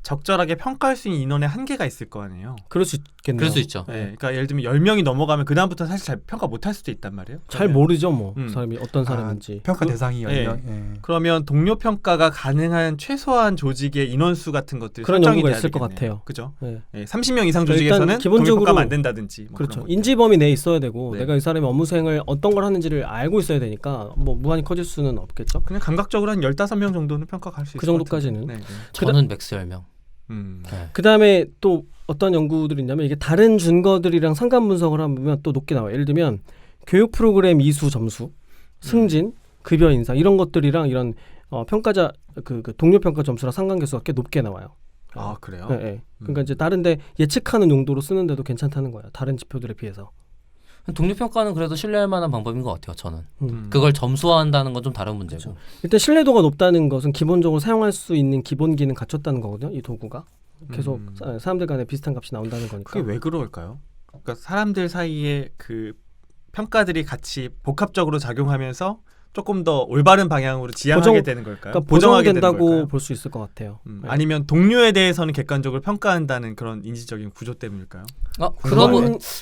적절하게 평가할 수 있는 인원의 한계가 있을 거 아니에요. 그럴 수 있겠네요. 그럴 수 있죠. 네, 그러니까 예를 들면 10명이 넘어가면 그 다음부터 사실 잘 평가 못할 수도 있단 말이에요. 잘 모르죠, 뭐 음. 사람이 어떤 사람인지. 평가 대상이 네. 아니면 그러면 동료 평가가 가능한 최소한 조직의 인원수 같은 것들이 그런 설정이 연구가 돼야 있을 것 되겠네요. 같아요. 그죠? 네. 30명 이상 일단 조직에서는 기본적으로- 동료 평가가 안 된다든지. 뭐 그렇죠. 그런 것들. 인지 범위 내에 있어야 되고 네. 내가 이 사람의 업무 수행을 어떤 걸 하는지를 알고 있어야 되니까 뭐 무한히 커질 수는 없겠죠. 그냥 감각적으로 한 15명 정도는 평가 갈 수 있을 그 것 같은데. 정도까지는. 네, 네. 저는 맥스 10명. 네. 그다음에 또 어떤 연구들이 있냐면 이게 다른 준거들이랑 상관 분석을 하면 또 높게 나와요. 예를 들면 교육 프로그램 이수 점수, 승진, 급여 인상 이런 것들이랑 이런 평가자 그 동료 평가 점수랑 상관계수가 꽤 높게 나와요. 아 그래요? 네, 네. 그러니까 이제 다른데 예측하는 용도로 쓰는데도 괜찮다는 거예요. 다른 지표들에 비해서. 동료 평가는 그래도 신뢰할 만한 방법인 것 같아요. 저는 음. 그걸 점수화한다는 건 좀 다른 문제고. 일단 신뢰도가 높다는 것은 기본적으로 사용할 수 있는 기본 기능 갖췄다는 거거든요. 이 도구가. 계속 사람들 간에 비슷한 값이 나온다는 거니까. 그게 왜 그럴까요? 그러니까 사람들 사이에 그 평가들이 같이 복합적으로 작용하면서 조금 더 올바른 방향으로 지향하게 되는 걸까요? 그러니까 보정하게 되는 보정된다고 걸까요? 볼 수 있을 것 같아요. 네. 아니면 동료에 대해서는 객관적으로 평가한다는 그런 인지적인 구조 때문일까요?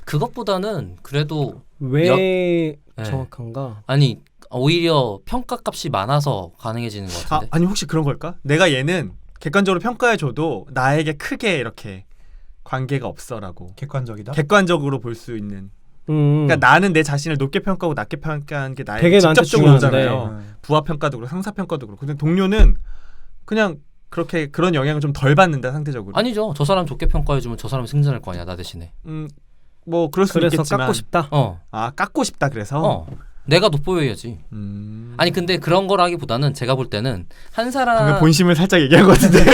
그것보다는 그래도 왜 네. 정확한가? 아니 오히려 평가값이 많아서 가능해지는 것 같은데. 아니 혹시 그런 걸까? 내가 얘는 객관적으로 평가해줘도 나에게 크게 이렇게 관계가 없어라고 객관적이다. 객관적으로 볼 수 있는. 그러니까 나는 내 자신을 높게 평가하고 낮게 평가하는 게 나에게 되게 나한테 직접적으로 중요한데. 오잖아요. 부하 평가도 그렇고 상사 평가도 그렇고. 근데 동료는 그냥 그렇게 그런 영향을 좀 덜 받는다 상대적으로. 아니죠. 저 사람 좋게 평가해주면 저 사람이 승진할 거 아니야 나 대신에. 뭐 그럴 수 그래서 있겠지만. 깎고 싶다. 깎고 싶다 그래서. 내가 돋보여야지. 아니 근데 그런 거라기보다는 제가 볼 때는 한 사람 방금 본심을 살짝 얘기한 것 같은데.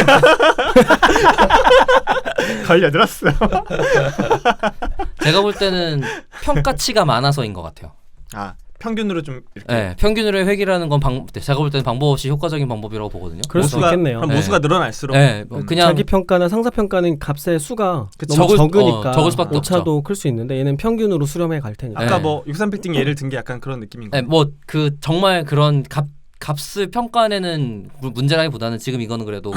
걸려들었어. 제가 볼 때는 평가치가 많아서인 것 같아요. 평균으로 좀 이렇게. 네, 평균으로의 회귀라는 건 제가 볼 때는 방법 없이 효과적인 방법이라고 보거든요. 그럴 수 있겠네요. 그럼 모수가 늘어날수록. 네, 그냥 자기 평가나 상사 평가는 값의 수가 그치. 너무 적으니까 적을 수밖에 오차도 클 수 있는데 얘는 평균으로 수렴해 갈 테니까. 아까 네. 뭐 63빌딩 예를 든 게 약간 그런 느낌인 거예요. 네, 뭐 그 정말 그런 값을 평가하는 문제라기보다는 지금 이거는 그래도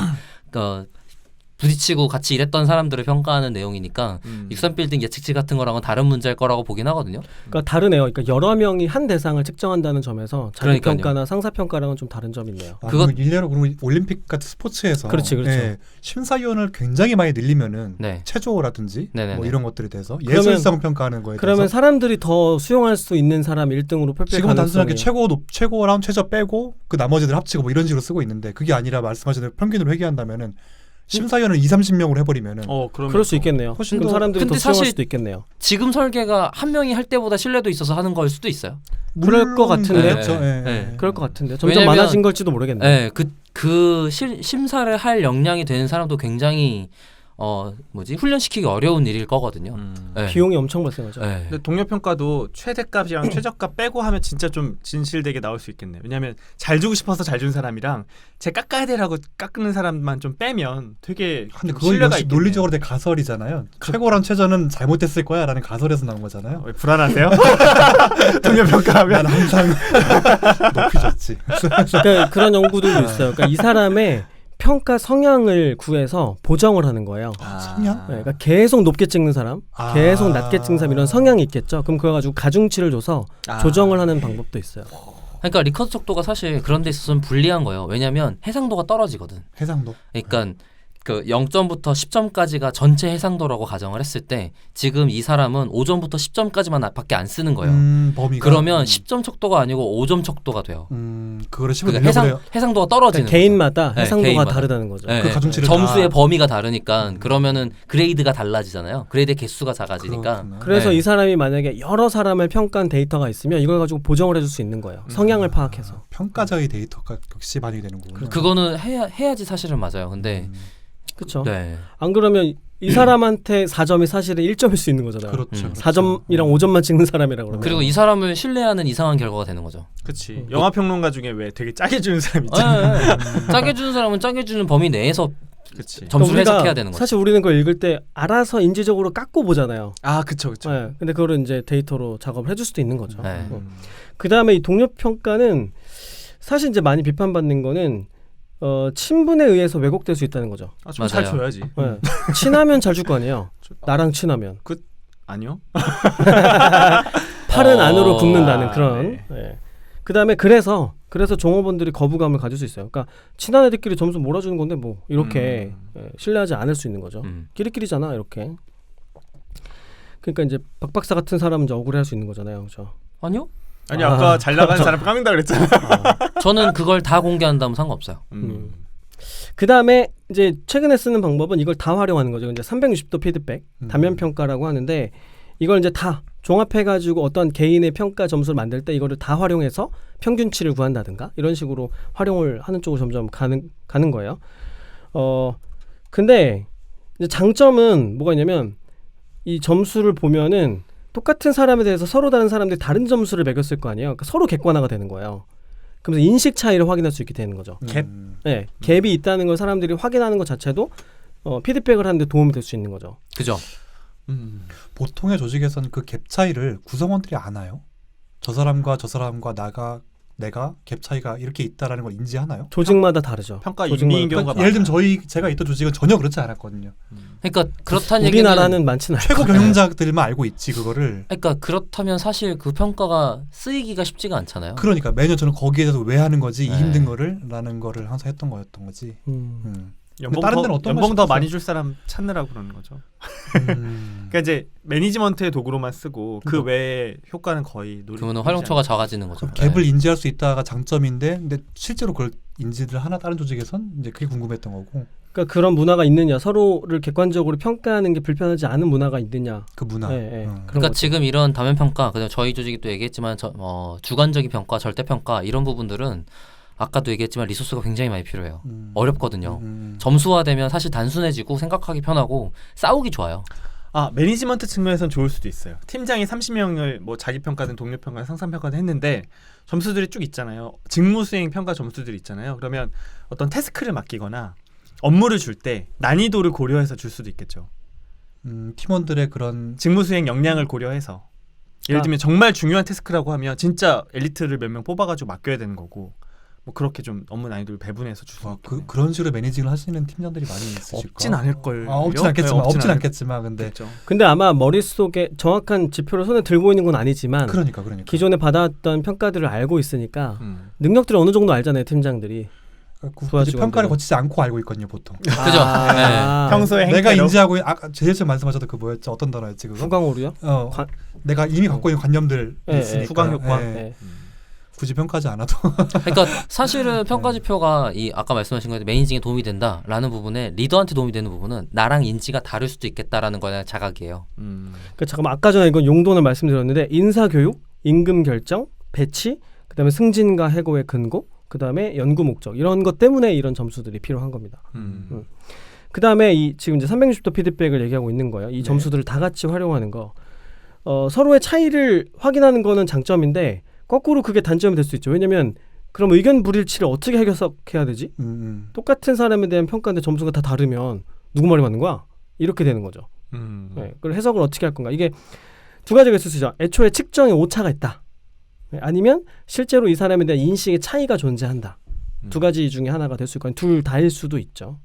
부딪히고 같이 일했던 사람들을 평가하는 내용이니까 63빌딩 예측치 같은 거랑은 다른 문제일 거라고 보긴 하거든요. 그러니까 다르네요. 그러니까 여러 명이 한 대상을 측정한다는 점에서 자기 그러니까요. 평가나 상사 평가랑은 좀 다른 점이 있네요. 그거- 일례로 그러면 올림픽 같은 스포츠에서 그렇지. 심사위원을 굉장히 많이 늘리면은 네. 체조라든지 네네네. 뭐 이런 것들에 대해서 그러면- 예술성 평가하는 거에 그러면 대해서 사람들이 더 수용할 수 있는 사람 1등으로 표필 지금은 가능성이 단순하게 최고랑 최저 빼고 그 나머지들 합치고 뭐 이런 식으로 쓰고 있는데 그게 아니라 말씀하신 대로 평균으로 회귀한다면은 심사위원을 2-30명으로 해버리면은 그러면 그럴 수 있겠네요. 훨씬 그럼 더- 사람들이 더 근데 수용할 사실 수도 있겠네요. 지금 설계가 한 명이 할 때보다 신뢰도 있어서 하는 걸 수도 있어요. 그럴 것 같은데. 그렇죠. 예. 네. 그럴 것 같은데 점점 왜냐면- 많아진 걸지도 모르겠네요. 네, 심사를 할 역량이 되는 사람도 굉장히 훈련시키기 어려운 일일 거거든요. 네. 비용이 엄청 발생하죠. 네. 근데 동료 평가도 최대값이랑 최저값 빼고 하면 진짜 좀 진실되게 나올 수 있겠네요. 왜냐하면 잘 주고 싶어서 잘 준 사람이랑 제 깎아야 되라고 깎는 사람만 좀 빼면 되게 근데 좀 그건 신뢰가 역시 있겠네요. 논리적으로 되게 가설이잖아요. 최고랑 최저는 잘못됐을 거야라는 가설에서 나온 거잖아요. 왜 불안하세요? 동료 평가하면 난 항상 높이 줬지. 그러니까 그런 연구들도 있어요. 그러니까 이 사람의 평가 성향을 구해서 보정을 하는 거예요. 성향? 네, 그러니까 계속 높게 찍는 사람, 계속 낮게 찍는 사람 이런 성향이 있겠죠. 그럼 그거 가지고 가중치를 줘서 조정을 하는 방법도 있어요. 그러니까 리커트 속도가 사실 그런 데 있어서는 불리한 거예요. 왜냐하면 해상도가 떨어지거든. 해상도. 그러니까 그 0점부터 10점까지가 전체 해상도라고 가정을 했을 때 지금 이 사람은 5점부터 10점까지만 밖에 안 쓰는 거예요. 범위가. 그러면 10점 척도가 아니고 5점 척도가 돼요. 그거를 10을 그러니까 늘려버려요. 해상도가 떨어지는 그러니까 개인마다 거죠. 네, 해상도가 개인마다. 다르다는 거죠. 네, 그 가중치를 점수의 다- 범위가 다르니까 그러면은 그레이드가 달라지잖아요. 그레이드의 개수가 작아지니까. 그렇구나. 그래서 네. 이 사람이 만약에 여러 사람을 평가한 데이터가 있으면 이걸 가지고 보정을 해줄 수 있는 거예요. 성향을 파악해서. 평가자의 데이터가 역시 반영이 되는 거군요. 그거는 해야지 사실은 맞아요. 근데 그렇죠. 네. 안 그러면 이 사람한테 4점이 사실은 1점일 수 있는 거잖아요. 그렇죠. 4점이랑 5점만 찍는 사람이라 그러면. 그리고 이 사람을 신뢰하는 이상한 결과가 되는 거죠. 그치. 영화 평론가 중에 왜 되게 짜게 주는 사람 있잖아. 짜게 주는 사람은 짜게 주는 범위 내에서 그치. 점수를 우리가 해석해야 되는 거죠. 사실 우리는 그걸 읽을 때 알아서 인지적으로 깎고 보잖아요. 그쵸. 네, 근데 그거를 이제 데이터로 작업을 해줄 수도 있는 거죠. 네. 그 다음에 이 동료 평가는 사실 이제 많이 비판받는 거는 친분에 의해서 왜곡될 수 있다는 거죠. 좀 잘 맞아요. 줘야지. 네. 친하면 잘 줄 거 아니에요. 나랑 친하면 아니요. 팔은 안으로 굽는다는 아, 그런. 네. 네. 그 다음에 그래서 종업원들이 거부감을 가질 수 있어요. 그러니까 친한 애들끼리 점수 몰아주는 건데 뭐 이렇게 신뢰하지 않을 수 있는 거죠. 끼리끼리잖아 이렇게. 그러니까 이제 박 박사 같은 사람은 이제 억울해할 수 있는 거잖아요, 그렇죠? 아니요. 아니 아까 잘 나간 사람 까민다 그랬잖아. 저는 그걸 다 공개한다면 상관없어요. 그 다음에 이제 최근에 쓰는 방법은 이걸 다 활용하는 거죠. 이제 360도 피드백, 단면 평가라고 하는데 이걸 이제 다 종합해가지고 어떤 개인의 평가 점수를 만들 때 이거를 다 활용해서 평균치를 구한다든가 이런 식으로 활용을 하는 쪽으로 점점 가는 거예요. 근데 이제 장점은 뭐가 있냐면 이 점수를 보면은 똑같은 사람에 대해서 서로 다른 사람들이 다른 점수를 매겼을 거 아니에요. 그러니까 서로 객관화가 되는 거예요. 그러면서 인식 차이를 확인할 수 있게 되는 거죠. 갭? 네, 갭이 있다는 걸 사람들이 확인하는 것 자체도 피드백을 하는데 도움이 될 수 있는 거죠. 그죠? 보통의 조직에서는 그 갭 차이를 구성원들이 아나요? 저 사람과 저 사람과 내가 갭 차이가 이렇게 있다라는 걸 인지하나요? 조직마다 다르죠. 평가 조직마다 윤리인 경우가 예를 들면 많아요. 제가 있던 조직은 전혀 그렇지 않았거든요. 그러니까 그렇다는 얘기는 우리나라는 많지는 않아요. 최고 경영자들만 알고 있지 그거를. 그러니까 그렇다면 사실 그 평가가 쓰이기가 쉽지가 않잖아요. 그러니까 매년 저는 거기에 대해서 왜 하는 거지 이 네. 힘든 거를 거를 항상 했던 거였던 거지. 연봉 다른 더, 데는 어떤 연봉 더 맛이 많이 줄 사람 찾느라고 그러는 거죠. 그러니까 이제 매니지먼트의 도구로만 쓰고 그 외에 효과는 거의 그러면 활용처가 작아지는 거죠. 그 갭을 인지할 수 있다가 장점인데 근데 실제로 그걸 인지를 하나 다른 조직에선 이제 그게 궁금했던 거고. 그러니까 그런 문화가 있느냐, 서로를 객관적으로 평가하는 게 불편하지 않은 문화가 있느냐. 그 문화. 예, 예. 그런 그러니까 거죠. 지금 이런 다면 평가, 그다음 저희 조직이 또 얘기했지만 주관적인 평가, 절대 평가 이런 부분들은 아까도 얘기했지만 리소스가 굉장히 많이 필요해요. 어렵거든요. 점수화되면 사실 단순해지고 생각하기 편하고 싸우기 좋아요. 매니지먼트 측면에서는 좋을 수도 있어요. 팀장이 30명을 뭐 자기 평가든 동료 평가든 상사 평가든 했는데 점수들이 쭉 있잖아요. 직무 수행 평가 점수들이 있잖아요. 그러면 어떤 태스크를 맡기거나 업무를 줄 때 난이도를 고려해서 줄 수도 있겠죠. 팀원들의 그런 직무 수행 역량을 고려해서 예를 들면 정말 중요한 태스크라고 하면 진짜 엘리트를 몇 명 뽑아가지고 맡겨야 되는 거고 뭐 그렇게 좀 업무 난이도를 배분해서 줄 수 있겠네요. 그런 식으로 매니징을 하시는 팀장들이 많이 있으실까? 없진 않을걸요. 없진 않겠지만 근데 근데 아마 머릿속에 정확한 지표를 손에 들고 있는 건 아니지만 그러니까 기존에 받아왔던 평가들을 알고 있으니까 음. 능력들을 어느 정도 알잖아요, 팀장들이. 굳이 평가를 거치지 않고 알고 있거든요, 보통. 그죠? 평소에 내가 행태로? 인지하고 제일 처음 말씀하셨던 그 뭐였죠? 어떤 단어였지 그거? 후광오류요? 내가 이미 갖고 있는 관념들 예, 있으니까. 후광 효과. 예. 네. 굳이 평가하지 않아도. 그러니까 사실은 평가 지표가 이 아까 말씀하신 거에 매니징에 도움이 된다라는 부분에 리더한테 도움이 되는 부분은 나랑 인지가 다를 수도 있겠다라는 거에 자각이에요. 그러니까 잠깐만 아까 전에 이건 용도는 말씀드렸는데 인사교육, 임금 결정, 배치, 그다음에 승진과 해고의 근거, 그다음에 연구 목적 이런 것 때문에 이런 점수들이 필요한 겁니다. 그다음에 이 지금 이제 360도 피드백을 얘기하고 있는 거예요. 이 점수들을 다 같이 활용하는 거. 서로의 차이를 확인하는 거는 장점인데 거꾸로 그게 단점이 될 수 있죠. 왜냐면 그럼 의견 불일치를 어떻게 해결해야 되지? 똑같은 사람에 대한 평가인데 점수가 다 다르면 누구 말이 맞는 거야? 이렇게 되는 거죠. 네, 그걸 해석을 어떻게 할 건가? 이게 두 가지가 있을 수 있죠. 애초에 측정에 오차가 있다. 아니면 실제로 이 사람에 대한 인식의 차이가 존재한다. 두 가지 중에 하나가 될 수 있고 둘 다일 수도 있죠.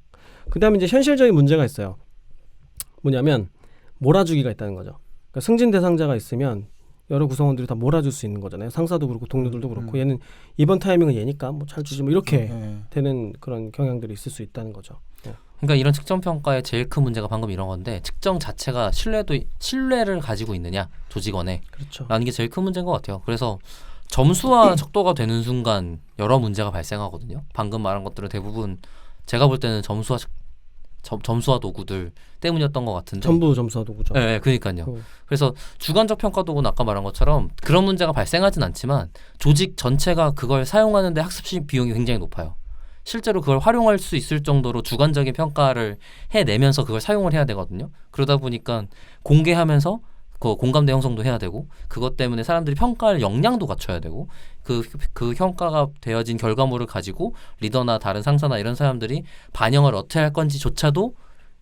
그 다음에 이제 현실적인 문제가 있어요. 뭐냐면 몰아주기가 있다는 거죠. 그러니까 승진 대상자가 있으면 여러 구성원들이 다 몰아줄 수 있는 거잖아요. 상사도 그렇고 동료들도 그렇고 얘는 이번 타이밍은 얘니까 뭐 잘 주지 뭐 이렇게 되는 그런 경향들이 있을 수 있다는 거죠. 그러니까 이런 측정 평가의 제일 큰 문제가 방금 이런 건데 측정 자체가 신뢰를 가지고 있느냐 조직원에 그렇죠. 라는 게 제일 큰 문제인 것 같아요. 그래서 점수와 척도가 되는 순간 여러 문제가 발생하거든요. 방금 말한 것들은 대부분 제가 볼 때는 점수화 도구들 때문이었던 것 같은데 전부 점수화 도구죠. 네, 그러니까요. 그래서 주관적 평가 도구는 아까 말한 것처럼 그런 문제가 발생하진 않지만 조직 전체가 그걸 사용하는데 학습 비용이 굉장히 높아요. 실제로 그걸 활용할 수 있을 정도로 주관적인 평가를 해내면서 그걸 사용을 해야 되거든요. 그러다 보니까 공개하면서 그 공감대 형성도 해야 되고 그것 때문에 사람들이 평가할 역량도 갖춰야 되고 그 평가가 되어진 결과물을 가지고 리더나 다른 상사나 이런 사람들이 반영을 어떻게 할 건지조차도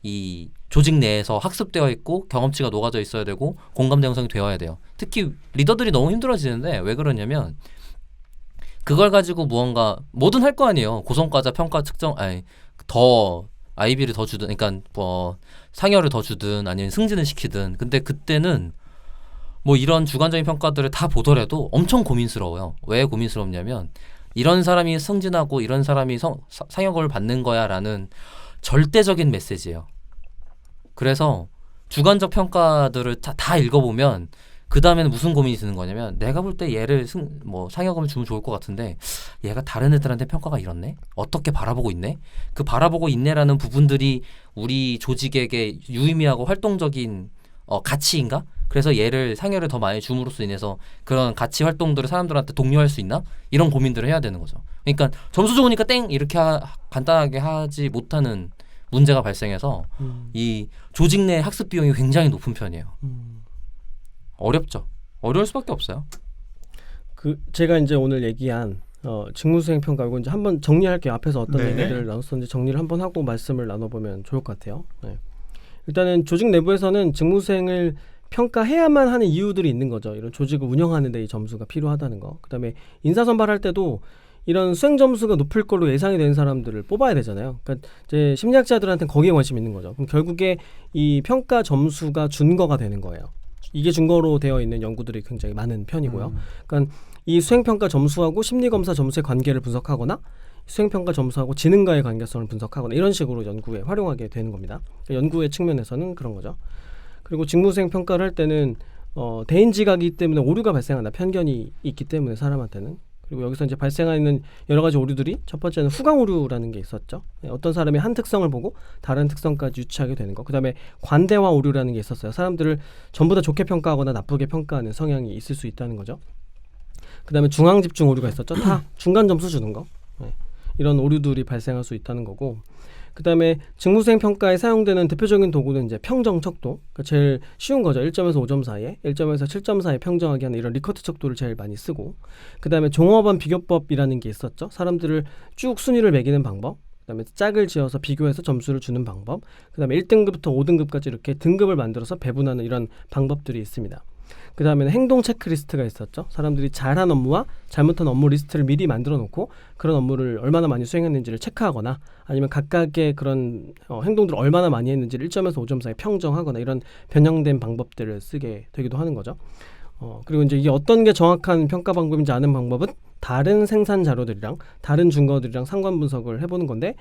이 조직 내에서 학습되어 있고 경험치가 녹아져 있어야 되고 공감대 형성이 되어야 돼요. 특히 리더들이 너무 힘들어지는데 왜 그러냐면 그걸 가지고 무언가 뭐든 할 거 아니에요. 고성과자 평가 측정 더 아이비를 더 주든 그러니까 뭐 상여를 더 주든 아니면 승진을 시키든 근데 그때는 뭐 이런 주관적인 평가들을 다 보더라도 엄청 고민스러워요. 왜 고민스럽냐면 이런 사람이 승진하고 이런 사람이 상여금을 받는 거야라는 절대적인 메시지예요. 그래서 주관적 평가들을 다 읽어보면 그 다음에는 무슨 고민이 드는 거냐면 내가 볼 때 얘를 상여금을 주면 좋을 것 같은데 얘가 다른 애들한테 평가가 이렇네? 어떻게 바라보고 있네? 그 바라보고 있네라는 부분들이 우리 조직에게 유의미하고 활동적인 가치인가? 그래서 얘를 상여를 더 많이 줌으로써 인해서 그런 가치 활동들을 사람들한테 독려할 수 있나? 이런 고민들을 해야 되는 거죠. 그러니까 점수 좋으니까 땡! 이렇게 간단하게 하지 못하는 문제가 발생해서 이 조직 내 학습 비용이 굉장히 높은 편이에요. 어렵죠. 어려울 수밖에 없어요. 그 제가 이제 오늘 얘기한 직무수행 평가 이거 이제 한번 정리할게요. 앞에서 어떤 네. 얘기를 나눴었는지 정리를 한번 하고 말씀을 나눠보면 좋을 것 같아요. 네. 일단은 조직 내부에서는 직무수행을 평가해야만 하는 이유들이 있는 거죠. 이런 조직을 운영하는 데 이 점수가 필요하다는 거. 그다음에 인사선발할 때도 이런 수행 점수가 높을 걸로 예상이 되는 사람들을 뽑아야 되잖아요. 그러니까 이제 심리학자들한테는 거기에 관심이 있는 거죠. 그럼 결국에 이 평가 점수가 준거가 되는 거예요. 이게 준거로 되어 있는 연구들이 굉장히 많은 편이고요. 그러니까 이 수행평가 점수하고 심리검사 점수의 관계를 분석하거나 수행평가 점수하고 지능과의 관계성을 분석하거나 이런 식으로 연구에 활용하게 되는 겁니다. 그러니까 연구의 측면에서는 그런 거죠. 그리고 직무수행 평가를 할 때는 대인지각이기 때문에 오류가 발생한다. 편견이 있기 때문에 사람한테는. 그리고 여기서 이제 발생하는 여러 가지 오류들이 첫 번째는 후광 오류라는 게 있었죠. 어떤 사람이 한 특성을 보고 다른 특성까지 유추하게 되는 거. 그다음에 관대화 오류라는 게 있었어요. 사람들을 전부 다 좋게 평가하거나 나쁘게 평가하는 성향이 있을 수 있다는 거죠. 그다음에 중앙 집중 오류가 있었죠. 다 중간 점수 주는 거. 이런 오류들이 발생할 수 있다는 거고. 그다음에 직무수행 평가에 사용되는 대표적인 도구는 이제 평정 척도. 그러니까 제일 쉬운 거죠. 1점에서 5점 사이에 1점에서 7점 사이에 평정하게 하는 이런 리커트 척도를 제일 많이 쓰고. 그다음에 종합원 비교법이라는 게 있었죠. 사람들을 쭉 순위를 매기는 방법. 그다음에 짝을 지어서 비교해서 점수를 주는 방법. 그다음에 1등급부터 5등급까지 이렇게 등급을 만들어서 배분하는 이런 방법들이 있습니다. 그 다음에는 행동 체크리스트가 있었죠. 사람들이 잘한 업무와 잘못한 업무 리스트를 미리 만들어 놓고 그런 업무를 얼마나 많이 수행했는지를 체크하거나 아니면 각각의 그런 행동들을 얼마나 많이 했는지를 1점에서 5점 사이에 평정하거나 이런 변형된 방법들을 쓰게 되기도 하는 거죠. 그리고 이제 이게 어떤 게 정확한 평가 방법인지 아는 방법은 다른 생산 자료들이랑 다른 증거들이랑 상관 분석을 해보는 건데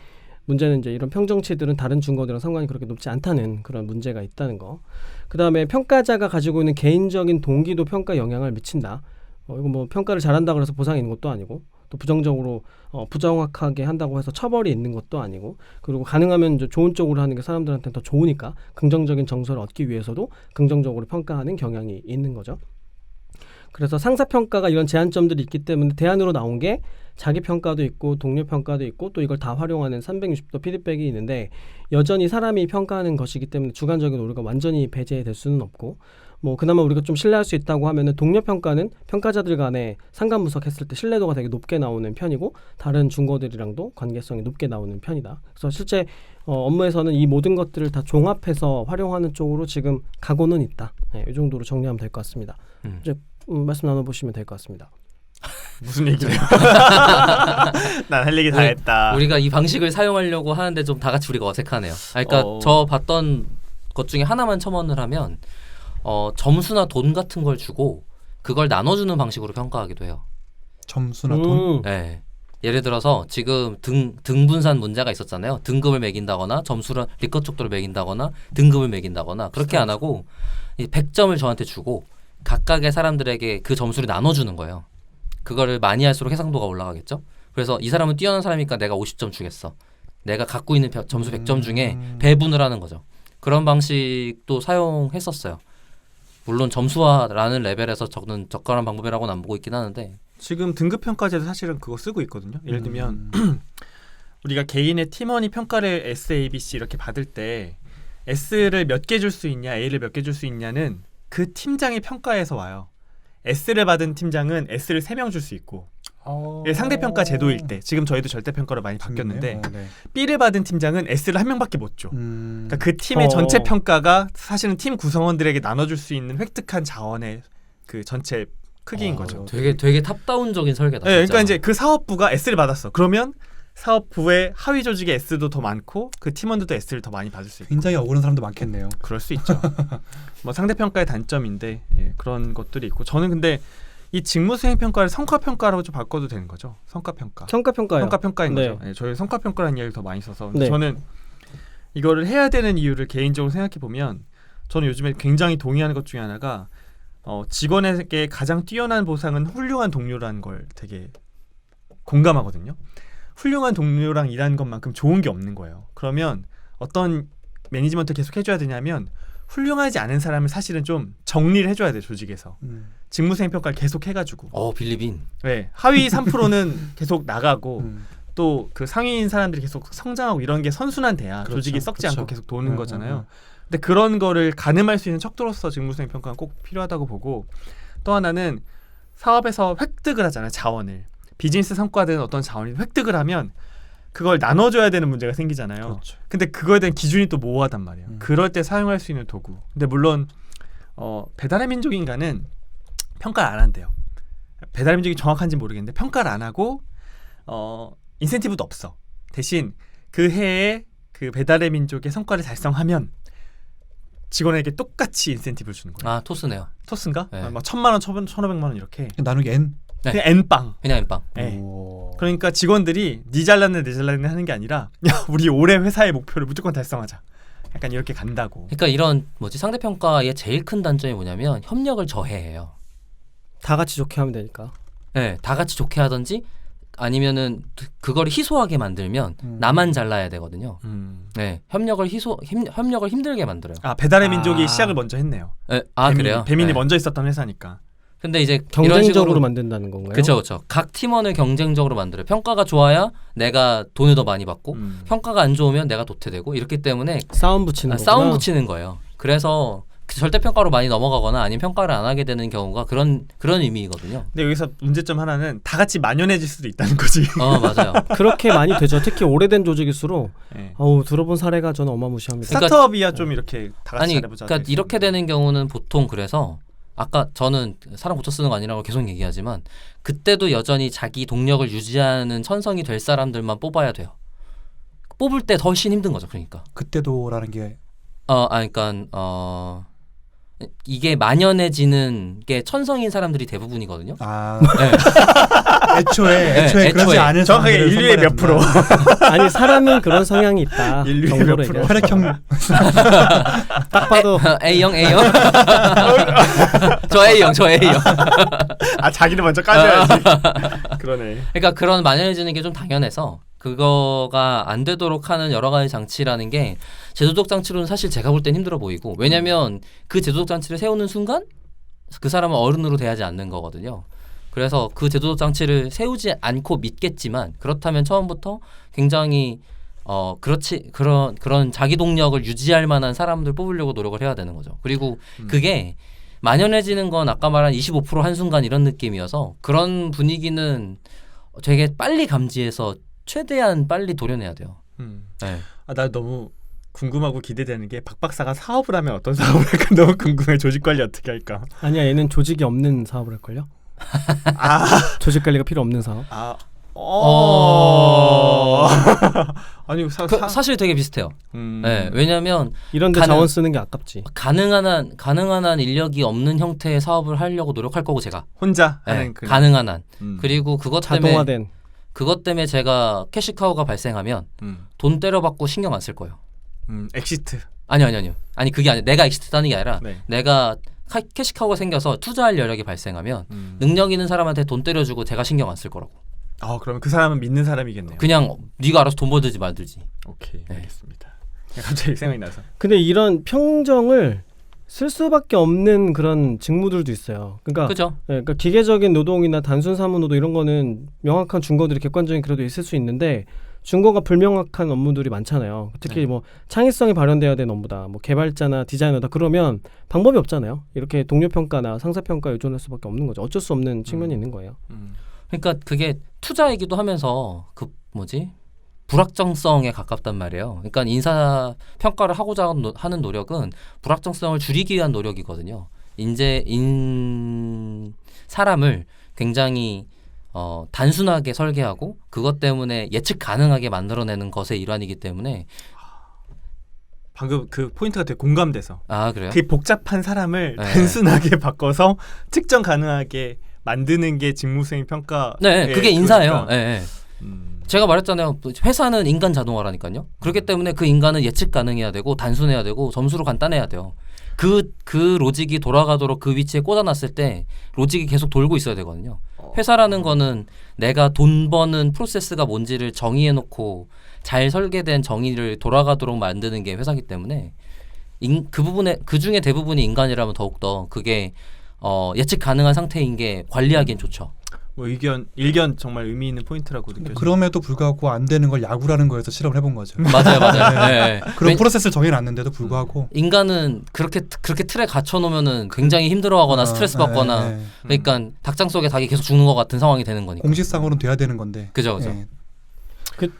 문제는 이제 이런 평정치들은 다른 증거들이랑 상관이 그렇게 높지 않다는 그런 문제가 있다는 거. 그 다음에 평가자가 가지고 있는 개인적인 동기도 평가 영향을 미친다. 이거 뭐 평가를 잘한다 그래서 보상이 있는 것도 아니고 또 부정적으로 부정확하게 한다고 해서 처벌이 있는 것도 아니고 그리고 가능하면 이제 좋은 쪽으로 하는 게 사람들한테는 더 좋으니까 긍정적인 정서를 얻기 위해서도 긍정적으로 평가하는 경향이 있는 거죠. 그래서 상사평가가 이런 제한점들이 있기 때문에 대안으로 나온 게 자기평가도 있고 동료평가도 있고 또 이걸 다 활용하는 360도 피드백이 있는데 여전히 사람이 평가하는 것이기 때문에 주관적인 오류가 완전히 배제될 수는 없고 뭐 그나마 우리가 좀 신뢰할 수 있다고 하면은 동료평가는 평가자들 간에 상관 분석했을 때 신뢰도가 되게 높게 나오는 편이고 다른 중고들이랑도 관계성이 높게 나오는 편이다. 그래서 실제 업무에서는 이 모든 것들을 다 종합해서 활용하는 쪽으로 지금 가고는 있다. 네, 이 정도로 정리하면 될 것 같습니다. 이제 말씀 나눠보시면 될 것 같습니다. 무슨 얘기래요? 난 할 얘기 다 했다. 우리가 이 방식을 사용하려고 하는데 좀 다 같이 우리가 어색하네요. 그러니까 저 봤던 것 중에 하나만 첨언을 하면 점수나 돈 같은 걸 주고 그걸 나눠주는 방식으로 평가하기도 해요. 점수나 돈? 네. 예를 들어서 지금 등분산 문제가 있었잖아요. 등급을 매긴다거나 점수를 리커트 척도를 매긴다거나 등급을 매긴다거나 그렇게 안 하고 100점을 저한테 주고 각각의 사람들에게 그 점수를 나눠주는 거예요. 그거를 많이 할수록 해상도가 올라가겠죠. 그래서 이 사람은 뛰어난 사람이니까 내가 50점 주겠어. 내가 갖고 있는 점수 100점 중에 배분을 하는 거죠. 그런 방식도 사용했었어요. 물론 점수화라는 레벨에서 적절한 방법이라고는 안 보고 있긴 하는데 지금 등급평가제도 사실은 그거 쓰고 있거든요. 예를 들면 우리가 개인의 팀원이 평가를 S, A, B, C 이렇게 받을 때 S를 몇 개 줄 수 있냐 A를 몇 개 줄 수 있냐는 그 팀장의 평가에서 와요. S를 받은 팀장은 S를 3명 줄 수 있고 상대평가 제도일 때 지금 저희도 절대평가로 많이 바뀌었는데 네. B를 받은 팀장은 S를 1명밖에 못 줘. 그러니까 그 팀의 전체 평가가 사실은 팀 구성원들에게 나눠줄 수 있는 획득한 자원의 그 전체 크기인 거죠. 되게 탑다운적인 설계다. 네, 진짜. 그러니까 이제 그 사업부가 S를 받았어. 그러면 사업부의 하위 조직의 S도 더 많고 그 팀원들도 S를 더 많이 받을 수 있고. 굉장히 억울한 사람도 많겠네요. 그럴 수 있죠. 뭐 상대평가의 단점인데 그런 것들이 있고 저는 근데 이 직무수행평가를 성과평가로 좀 바꿔도 되는 거죠. 성과평가. 성과평가요. 성과평가인 네. 거죠. 저희 성과평가라는 이야기를 더 많이 써서 네. 저는 이거를 해야 되는 이유를 개인적으로 생각해 보면 저는 요즘에 굉장히 동의하는 것 중에 하나가 직원에게 가장 뛰어난 보상은 훌륭한 동료라는 걸 되게 공감하거든요. 훌륭한 동료랑 일하는 것만큼 좋은 게 없는 거예요. 그러면 어떤 매니지먼트를 계속 해줘야 되냐면 훌륭하지 않은 사람을 사실은 좀 정리를 해줘야 돼요. 조직에서. 직무수행 평가를 계속 해가지고 빌리빈. 네, 하위 3%는 계속 나가고 또 그 상위인 사람들이 계속 성장하고 이런 게 선순환 돼야 그렇죠. 조직이 썩지 그렇죠. 않고 계속 도는 거잖아요. 근데 그런 거를 가늠할 수 있는 척도로서 직무수행 평가가 꼭 필요하다고 보고 또 하나는 사업에서 획득을 하잖아요. 자원을. 비즈니스 성과든 어떤 자원이 획득을 하면 그걸 나눠줘야 되는 문제가 생기잖아요. 그렇죠. 근데 그거에 대한 기준이 또 모호하단 말이에요. 음. 그럴 때 사용할 수 있는 도구. 근데 물론 배달의 민족인가는 평가를 안 한대요. 배달의 민족이 정확한지 모르겠는데 평가를 안 하고 인센티브도 없어. 대신 그 해에 그 배달의 민족의 성과를 달성하면 직원에게 똑같이 인센티브를 주는 거예요. 아 토스네요. 토스인가? 네. 막 1,000만 원, 1,500만 원 이렇게. 나누기 N. 네. 그냥 N빵. 그냥 엠빵. 네. 오. 그러니까 직원들이 니 잘났네 내 잘났네 하는 게 아니라 야 우리 올해 회사의 목표를 무조건 달성하자. 약간 이렇게 간다고. 그러니까 이런 상대평가의 제일 큰 단점이 뭐냐면 협력을 저해해요. 다 같이 좋게 하면 되니까. 네, 다 같이 좋게 하든지 아니면은 그걸 희소하게 만들면 나만 잘나야 되거든요. 네, 협력을 힘들게 만들어요. 아 배달의 아. 민족이 시작을 먼저 했네요. 네, 아 배민이- 그래요? 배민이 네. 먼저 있었던 회사니까. 근데 이제 이런 경쟁적으로 식으로 만든다는 건가요? 그렇죠. 각 팀원을 경쟁적으로 만들어요. 평가가 좋아야 내가 돈을 더 많이 받고 평가가 안 좋으면 내가 도태되고 이렇기 때문에 싸움 붙이는 거구나. 싸움 붙이는 거예요. 그래서 절대평가로 많이 넘어가거나 아니면 평가를 안 하게 되는 경우가 그런 의미거든요. 근데 여기서 문제점 하나는 다 같이 만연해질 수도 있다는 거지. 맞아요. 그렇게 많이 되죠. 특히 오래된 조직일수록 네. 들어본 사례가 저는 어마무시합니다. 그러니까- 스타트업이야 좀 이렇게 다 같이 아니, 잘해보자. 그러니까 이렇게 되는 경우는 보통 그래서 아까 저는 사람 고쳐 쓰는 거 아니라고 계속 얘기하지만 그때도 여전히 자기 동력을 유지하는 천성이 될 사람들만 뽑아야 돼요. 뽑을 때 더 훨씬 힘든 거죠. 그러니까. 그때도라는 게 그러니까 이게 만연해지는 게 천성인 사람들이 대부분이거든요. 아 네. 애초에 그러지 애초에. 않은 정확하게 사람들을 인류의 몇 프로. 선발했구나. 아니 사람은 그런 성향이 있다. 인류의 정도로 몇 프로. 얘기하죠. 혈액형 딱 봐도 A형 저 A형 아 자기를 먼저 까줘야지. 그러네. 그러니까 그런 만연해지는 게 좀 당연해서 그거가 안 되도록 하는 여러 가지 장치라는 게 제도적 장치로는 사실 제가 볼 땐 힘들어 보이고 왜냐면 그 제도적 장치를 세우는 순간 그 사람은 어른으로 돼야지 않는 거거든요. 그래서 그 제도적 장치를 세우지 않고 믿겠지만 그렇다면 처음부터 굉장히 그런 자기 동력을 유지할 만한 사람들 뽑으려고 노력을 해야 되는 거죠. 그리고 그게 만연해지는 건 아까 말한 25% 한순간 이런 느낌이어서 그런 분위기는 되게 빨리 감지해서 최대한 빨리 도려내야 돼요. 네. 나 너무 궁금하고 기대되는 게 박 박사가 사업을 하면 어떤 사업을 할까 너무 궁금해. 조직 관리 어떻게 할까? 아니야 얘는 조직이 없는 사업을 할걸요? 조직 관리가 필요 없는 사업. 아니 사실 되게 비슷해요. 네, 왜냐하면 이런데 자원 쓰는 게 아깝지. 가능한 한 인력이 없는 형태의 사업을 하려고 노력할 거고 제가 혼자 네, 하는 가능한 한 그리고 그것 때문에 제가 캐시카우가 발생하면 돈 때려받고 신경 안 쓸 거예요. 엑시트. 아니요. 아니 그게 아니라 내가 엑시트 하는 게 아니라 네. 내가 캐시카우가 생겨서 투자할 여력이 발생하면 능력 있는 사람한테 돈 때려주고 제가 신경 안 쓸 거라고. 그러면 그 사람은 믿는 사람이겠네요. 그냥 네가 알아서 돈 벌든지 말든지. 오케이, 네. 알겠습니다. 갑자기 생각이 나서. 근데 이런 평정을 쓸 수밖에 없는 그런 직무들도 있어요. 그러니까, 그죠? 그러니까 기계적인 노동이나 단순 사무 노동 이런 거는 명확한 준거들이 객관적인 그래도 있을 수 있는데 준거가 불명확한 업무들이 많잖아요. 특히 네. 뭐 창의성이 발현돼야 되는 업무다. 뭐 개발자나 디자이너다. 그러면 방법이 없잖아요. 이렇게 동료 평가나 상사 평가에 의존할 수밖에 없는 거죠. 어쩔 수 없는 측면이 있는 거예요. 그러니까 그게 투자이기도 하면서 불확정성에 가깝단 말이에요. 그러니까 인사 평가를 하고자 하는 노력은 불확정성을 줄이기 위한 노력이거든요. 사람을 굉장히 단순하게 설계하고 그것 때문에 예측 가능하게 만들어내는 것의 일환이기 때문에 방금 그 포인트가 되게 공감돼서. 그래요? 그 복잡한 사람을 네. 단순하게 바꿔서 측정 가능하게 만드는 게 직무수행 평가. 네, 그게 인사예요. 그러니까. 네. 제가 말했잖아요. 회사는 인간 자동화라니까요. 그렇기 때문에 그 인간은 예측 가능해야 되고 단순해야 되고 점수로 간단해야 돼요. 그 로직이 돌아가도록 그 위치에 꽂아놨을 때 로직이 계속 돌고 있어야 되거든요. 회사라는 거는 내가 돈 버는 프로세스가 뭔지를 정의해놓고 잘 설계된 정의를 돌아가도록 만드는 게 회사기 때문에 그 중에 대부분이 인간이라면 더욱더 그게 예측 가능한 상태인 게 관리하기엔 좋죠. 뭐 일견 정말 의미 있는 포인트라고 느껴져요. 그럼에도 불구하고 안 되는 걸 야구라는 거에서 실험을 해본 거죠. 맞아요, 맞아요. 네. 그런 프로세스를 정해놨는데도 불구하고 인간은 그렇게 틀에 갇혀 놓으면은 굉장히 힘들어하거나 스트레스 받거나 예, 예. 그러니까 닭장 속에 닭이 계속 죽는 것 같은 상황이 되는 거니까. 공식상으로는 돼야 되는 건데. 그죠. 예.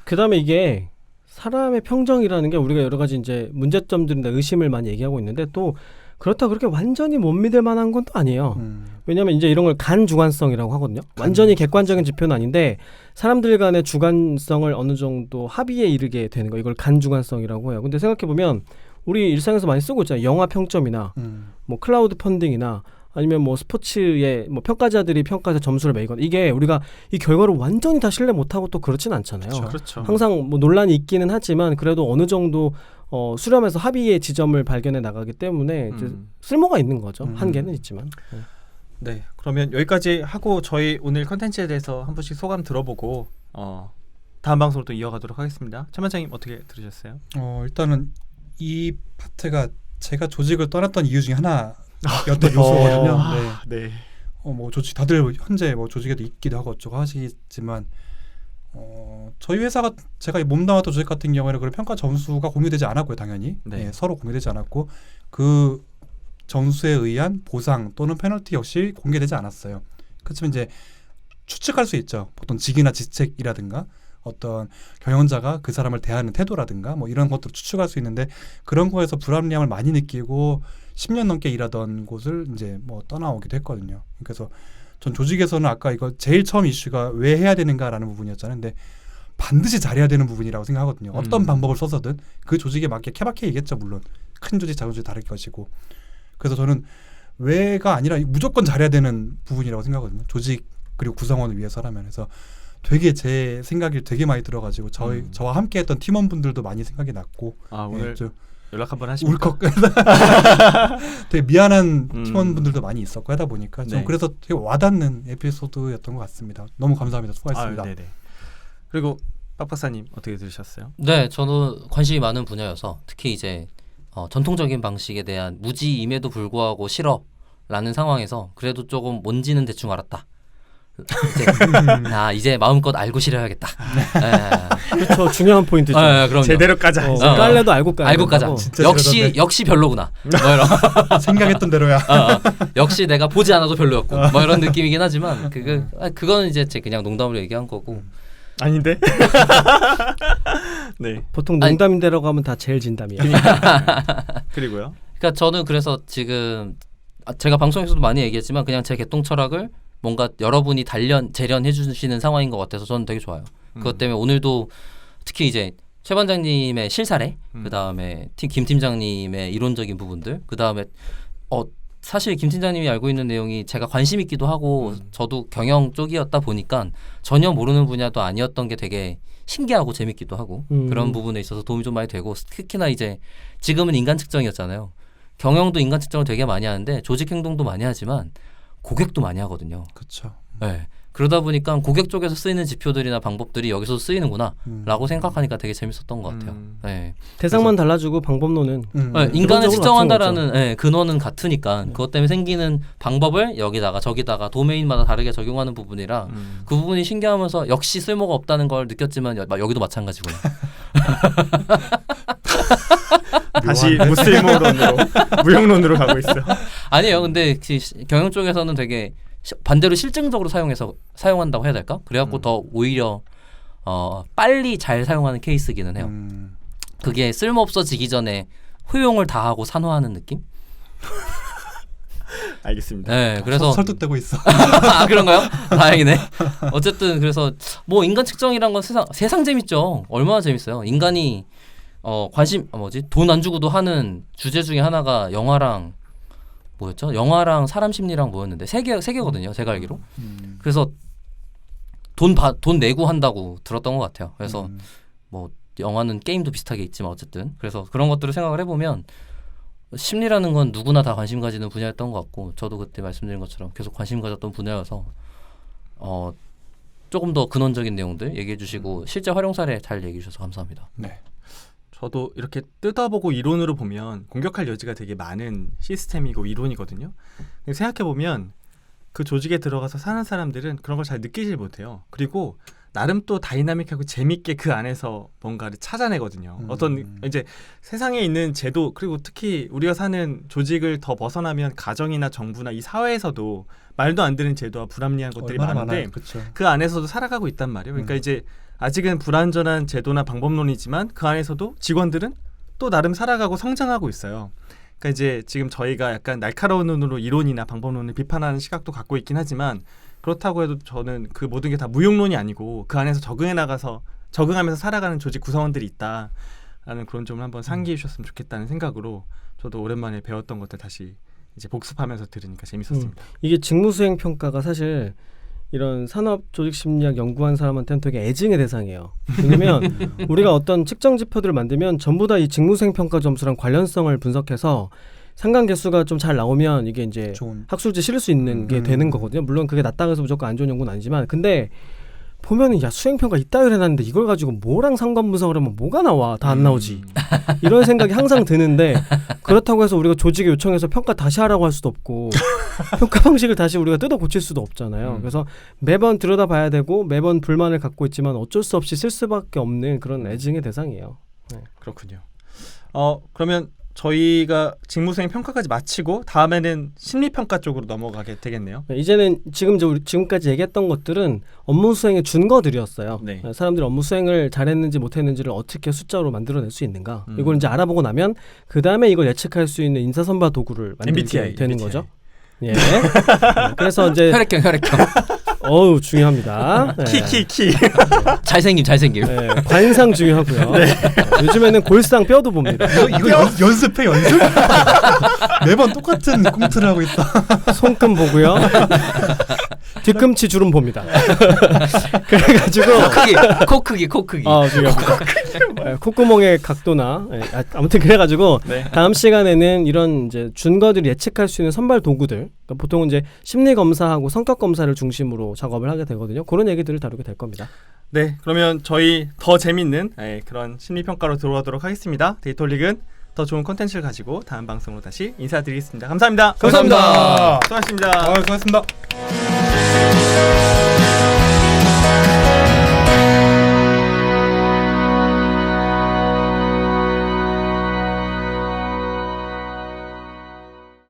그다음에 이게 사람의 평정이라는 게 우리가 여러 가지 이제 문제점들이나 의심을 많이 얘기하고 있는데 또 그렇다고 그렇게 완전히 못 믿을 만한 건 또 아니에요. 왜냐하면 이제 이런 걸 간주관성이라고 하거든요. 완전히 객관적인 지표는 아닌데 사람들 간의 주관성을 어느 정도 합의에 이르게 되는 거, 이걸 간주관성이라고 해요. 근데 생각해 보면 우리 일상에서 많이 쓰고 있잖아요. 영화 평점이나 뭐 클라우드 펀딩이나 아니면 뭐 스포츠의 뭐 평가자들이 평가해서 점수를 매기거나, 이게 우리가 이 결과를 완전히 다 신뢰 못하고 또 그렇진 않잖아요. 그렇죠. 항상 뭐 논란이 있기는 하지만 그래도 어느 정도 수렴해서 합의의 지점을 발견해 나가기 때문에 이제 쓸모가 있는 거죠. 한계는 있지만. 네, 그러면 여기까지 하고 저희 오늘 컨텐츠에 대해서 한 분씩 소감 들어보고 다음 방송으로 또 이어가도록 하겠습니다. 차 반장님 어떻게 들으셨어요? 일단은 이 파트가 제가 조직을 떠났던 이유 중에 하나였던 요소거든요. 네. 뭐 조직 다들 현재 뭐 조직에도 있기도 하고 어쩌고 하시지만 저희 회사가 제가 몸담았던 조직 같은 경우에는 그런 평가 점수가 공유되지 않았고요, 당연히. 네. 서로 공유되지 않았고 그 점수에 의한 보상 또는 페널티 역시 공개되지 않았어요. 그렇지만 이제 추측할 수 있죠. 보통 직위나 직책이라든가 어떤 경영자가 그 사람을 대하는 태도라든가 뭐 이런 것들을 추측할 수 있는데, 그런 거에서 불합리함을 많이 느끼고 10년 넘게 일하던 곳을 이제 뭐 떠나오기도 했거든요. 그래서 전 조직에서는 아까 이거 제일 처음 이슈가 왜 해야 되는가라는 부분이었잖아요. 근데 반드시 잘해야 되는 부분이라고 생각하거든요. 어떤 방법을 써서든 그 조직에 맞게 케바케이겠죠. 물론 큰 조직 작은 조직 다를 것이고. 그래서 저는 왜가 아니라 무조건 잘해야 되는 부분이라고 생각하거든요. 조직 그리고 구성원을 위해서라면. 그래서 되게 제 생각이 되게 많이 들어가지고 저와 함께했던 팀원분들도 많이 생각이 났고. 오늘 좀 연락 한번 하십니까? 울컥 되게 미안한 팀원분들도 많이 있었고 하다 보니까 좀 네. 그래서 되게 와닿는 에피소드였던 것 같습니다. 너무 감사합니다. 수고하셨습니다. 네네. 그리고 박 박사님 어떻게 들으셨어요? 네, 저도 관심이 많은 분야여서 특히 이제 전통적인 방식에 대한 무지임에도 불구하고 싫어라는 상황에서 그래도 조금 뭔지는 대충 알았다. 이제 마음껏 알고 싫어야겠다. 그렇죠. 중요한 포인트죠. 그럼요. 제대로 까자. 깔래도 알고 까야 알고 까자. 진짜 역시 별로구나. 뭐 이런. 생각했던 대로야. 역시 내가 보지 않아도 별로였고. 뭐 이런 느낌이긴 하지만 그거는 이제 제 그냥 농담으로 얘기한 거고. 아닌데? 네. 보통 농담인데라고 하면 다 제일 진담이에요. 그리고요. 그러니까 저는 그래서 지금 제가 방송에서도 많이 얘기했지만 그냥 제 개똥 철학을 뭔가 여러분이 재련해 주시는 상황인 것 같아서 저는 되게 좋아요. 그것 때문에 오늘도 특히 이제 최 반장님의 실사례, 그 다음에 김 팀장님의 이론적인 부분들, 그 다음에 사실 김 팀장님이 알고 있는 내용이 제가 관심 있기도 하고 저도 경영 쪽이었다 보니까 전혀 모르는 분야도 아니었던 게 되게 신기하고 재밌기도 하고 그런 부분에 있어서 도움이 좀 많이 되고, 특히나 이제 지금은 인간 측정이었잖아요. 경영도 인간 측정을 되게 많이 하는데 조직 행동도 많이 하지만 고객도 많이 하거든요. 그렇죠. 네. 그러다 보니까 고객 쪽에서 쓰이는 지표들이나 방법들이 여기서 쓰이는구나 라고 생각하니까 되게 재밌었던 것 같아요. 네. 대상만 달라지고 방법론은 인간을 기본적으로 측정한다라는 근원은 같으니까 그것 때문에 생기는 방법을 여기다가 저기다가 도메인마다 다르게 적용하는 부분이라 그 부분이 신기하면서 역시 쓸모가 없다는 걸 느꼈지만 여기도 마찬가지구나. 다시 무쓸모론으로 무용론으로 가고 있어. 아니에요. 근데 경영 쪽에서는 되게 반대로 실증적으로 사용한다고 해야 될까? 그래갖고 더 오히려 빨리 잘 사용하는 케이스기는 해요. 그게 쓸모없어지기 전에 효용을 다하고 산화하는 느낌? 알겠습니다. 네, 그래서 설득되고 있어. 그런가요? 다행이네. 어쨌든 그래서 뭐 인간 측정이란 건 세상 재밌죠. 얼마나 재밌어요. 인간이 돈 안 주고도 하는 주제 중에 하나가 영화랑 뭐였죠? 영화랑 사람 심리랑 뭐였는데 세 개거든요. 제가 알기로. 그래서 돈 내고 한다고 들었던 것 같아요. 그래서 뭐 영화는 게임도 비슷하게 있지만 어쨌든 그래서 그런 것들을 생각을 해보면 심리라는 건 누구나 다 관심 가지는 분야였던 것 같고, 저도 그때 말씀드린 것처럼 계속 관심 가졌던 분야여서 조금 더 근원적인 내용들 얘기해 주시고 실제 활용 사례 잘 얘기해 주셔서 감사합니다. 네. 저도 이렇게 뜯어보고 이론으로 보면 공격할 여지가 되게 많은 시스템이고 이론이거든요. 생각해보면 그 조직에 들어가서 사는 사람들은 그런 걸 잘 느끼질 못해요. 그리고 나름 또 다이나믹하고 재밌게 그 안에서 뭔가를 찾아내거든요. 어떤 이제 세상에 있는 제도 그리고 특히 우리가 사는 조직을 더 벗어나면 가정이나 정부나 이 사회에서도 말도 안 되는 제도와 불합리한 것들이 많은데 그렇죠. 그 안에서도 살아가고 있단 말이에요. 그러니까 이제 아직은 불완전한 제도나 방법론이지만 그 안에서도 직원들은 또 나름 살아가고 성장하고 있어요. 그러니까 이제 지금 저희가 약간 날카로운 눈으로 이론이나 방법론을 비판하는 시각도 갖고 있긴 하지만 그렇다고 해도 저는 그 모든 게 다 무용론이 아니고 그 안에서 적응하면서 살아가는 조직 구성원들이 있다라는 그런 점을 한번 상기해 주셨으면 좋겠다는 생각으로 저도 오랜만에 배웠던 것들 다시 이제 복습하면서 들으니까 재밌었습니다. 이게 직무수행 평가가 사실 이런 산업 조직 심리학 연구한 사람한테는 되게 애증의 대상이에요. 왜냐면 우리가 어떤 측정 지표들을 만들면 전부 다 이 직무수행 평가 점수랑 관련성을 분석해서 상관 개수가 좀 잘 나오면 이게 이제 좋은. 학술지 실을 수 있는 게 되는 거거든요. 물론 그게 낮다고 해서 무조건 안 좋은 연구는 아니지만 근데 보면은 야 수행평가 이따위로 해놨는데 이걸 가지고 뭐랑 상관 분석을 하면 뭐가 나와? 다 안 나오지. 이런 생각이 항상 드는데 그렇다고 해서 우리가 조직에 요청해서 평가 다시 하라고 할 수도 없고 평가 방식을 다시 우리가 뜯어 고칠 수도 없잖아요. 그래서 매번 들여다봐야 되고 매번 불만을 갖고 있지만 어쩔 수 없이 쓸 수밖에 없는 그런 애증의 대상이에요. 그렇군요. 그러면 저희가 직무수행 평가까지 마치고 다음에는 심리평가 쪽으로 넘어가게 되겠네요. 이제는 지금까지 얘기했던 것들은 업무 수행의 준거들이었어요. 네. 사람들이 업무 수행을 잘했는지 못했는지를 어떻게 숫자로 만들어낼 수 있는가. 이걸 이제 알아보고 나면 그 다음에 이걸 예측할 수 있는 인사선발 도구를 만들게 MBTI, 되는 MBTI. 거죠. 예. 그래서 이제 혈액형. 어우 중요합니다. 네. 키. 잘생김. 네, 관상 중요하고요. 요즘에는 골상 뼈도 봅니다. 이거 연습해 연습? 매번 똑같은 꽁트를 하고 있다. 손금 보고요. 뒤꿈치 주름 봅니다. 그래가지고 코 크기. 중요합니다. 콧구멍의 각도나 아무튼 그래가지고 네. 다음 시간에는 이런 이제 준거들이 예측할 수 있는 선발 도구들, 그러니까 보통은 이제 심리 검사하고 성격 검사를 중심으로 작업을 하게 되거든요. 그런 얘기들을 다루게 될 겁니다. 네, 그러면 저희 더 재밌는 그런 심리평가로 들어가도록 하겠습니다. 데이터릭은 더 좋은 콘텐츠를 가지고 다음 방송으로 다시 인사드리겠습니다. 감사합니다. 감사합니다. 수고하셨습니다. 수고하셨습니다.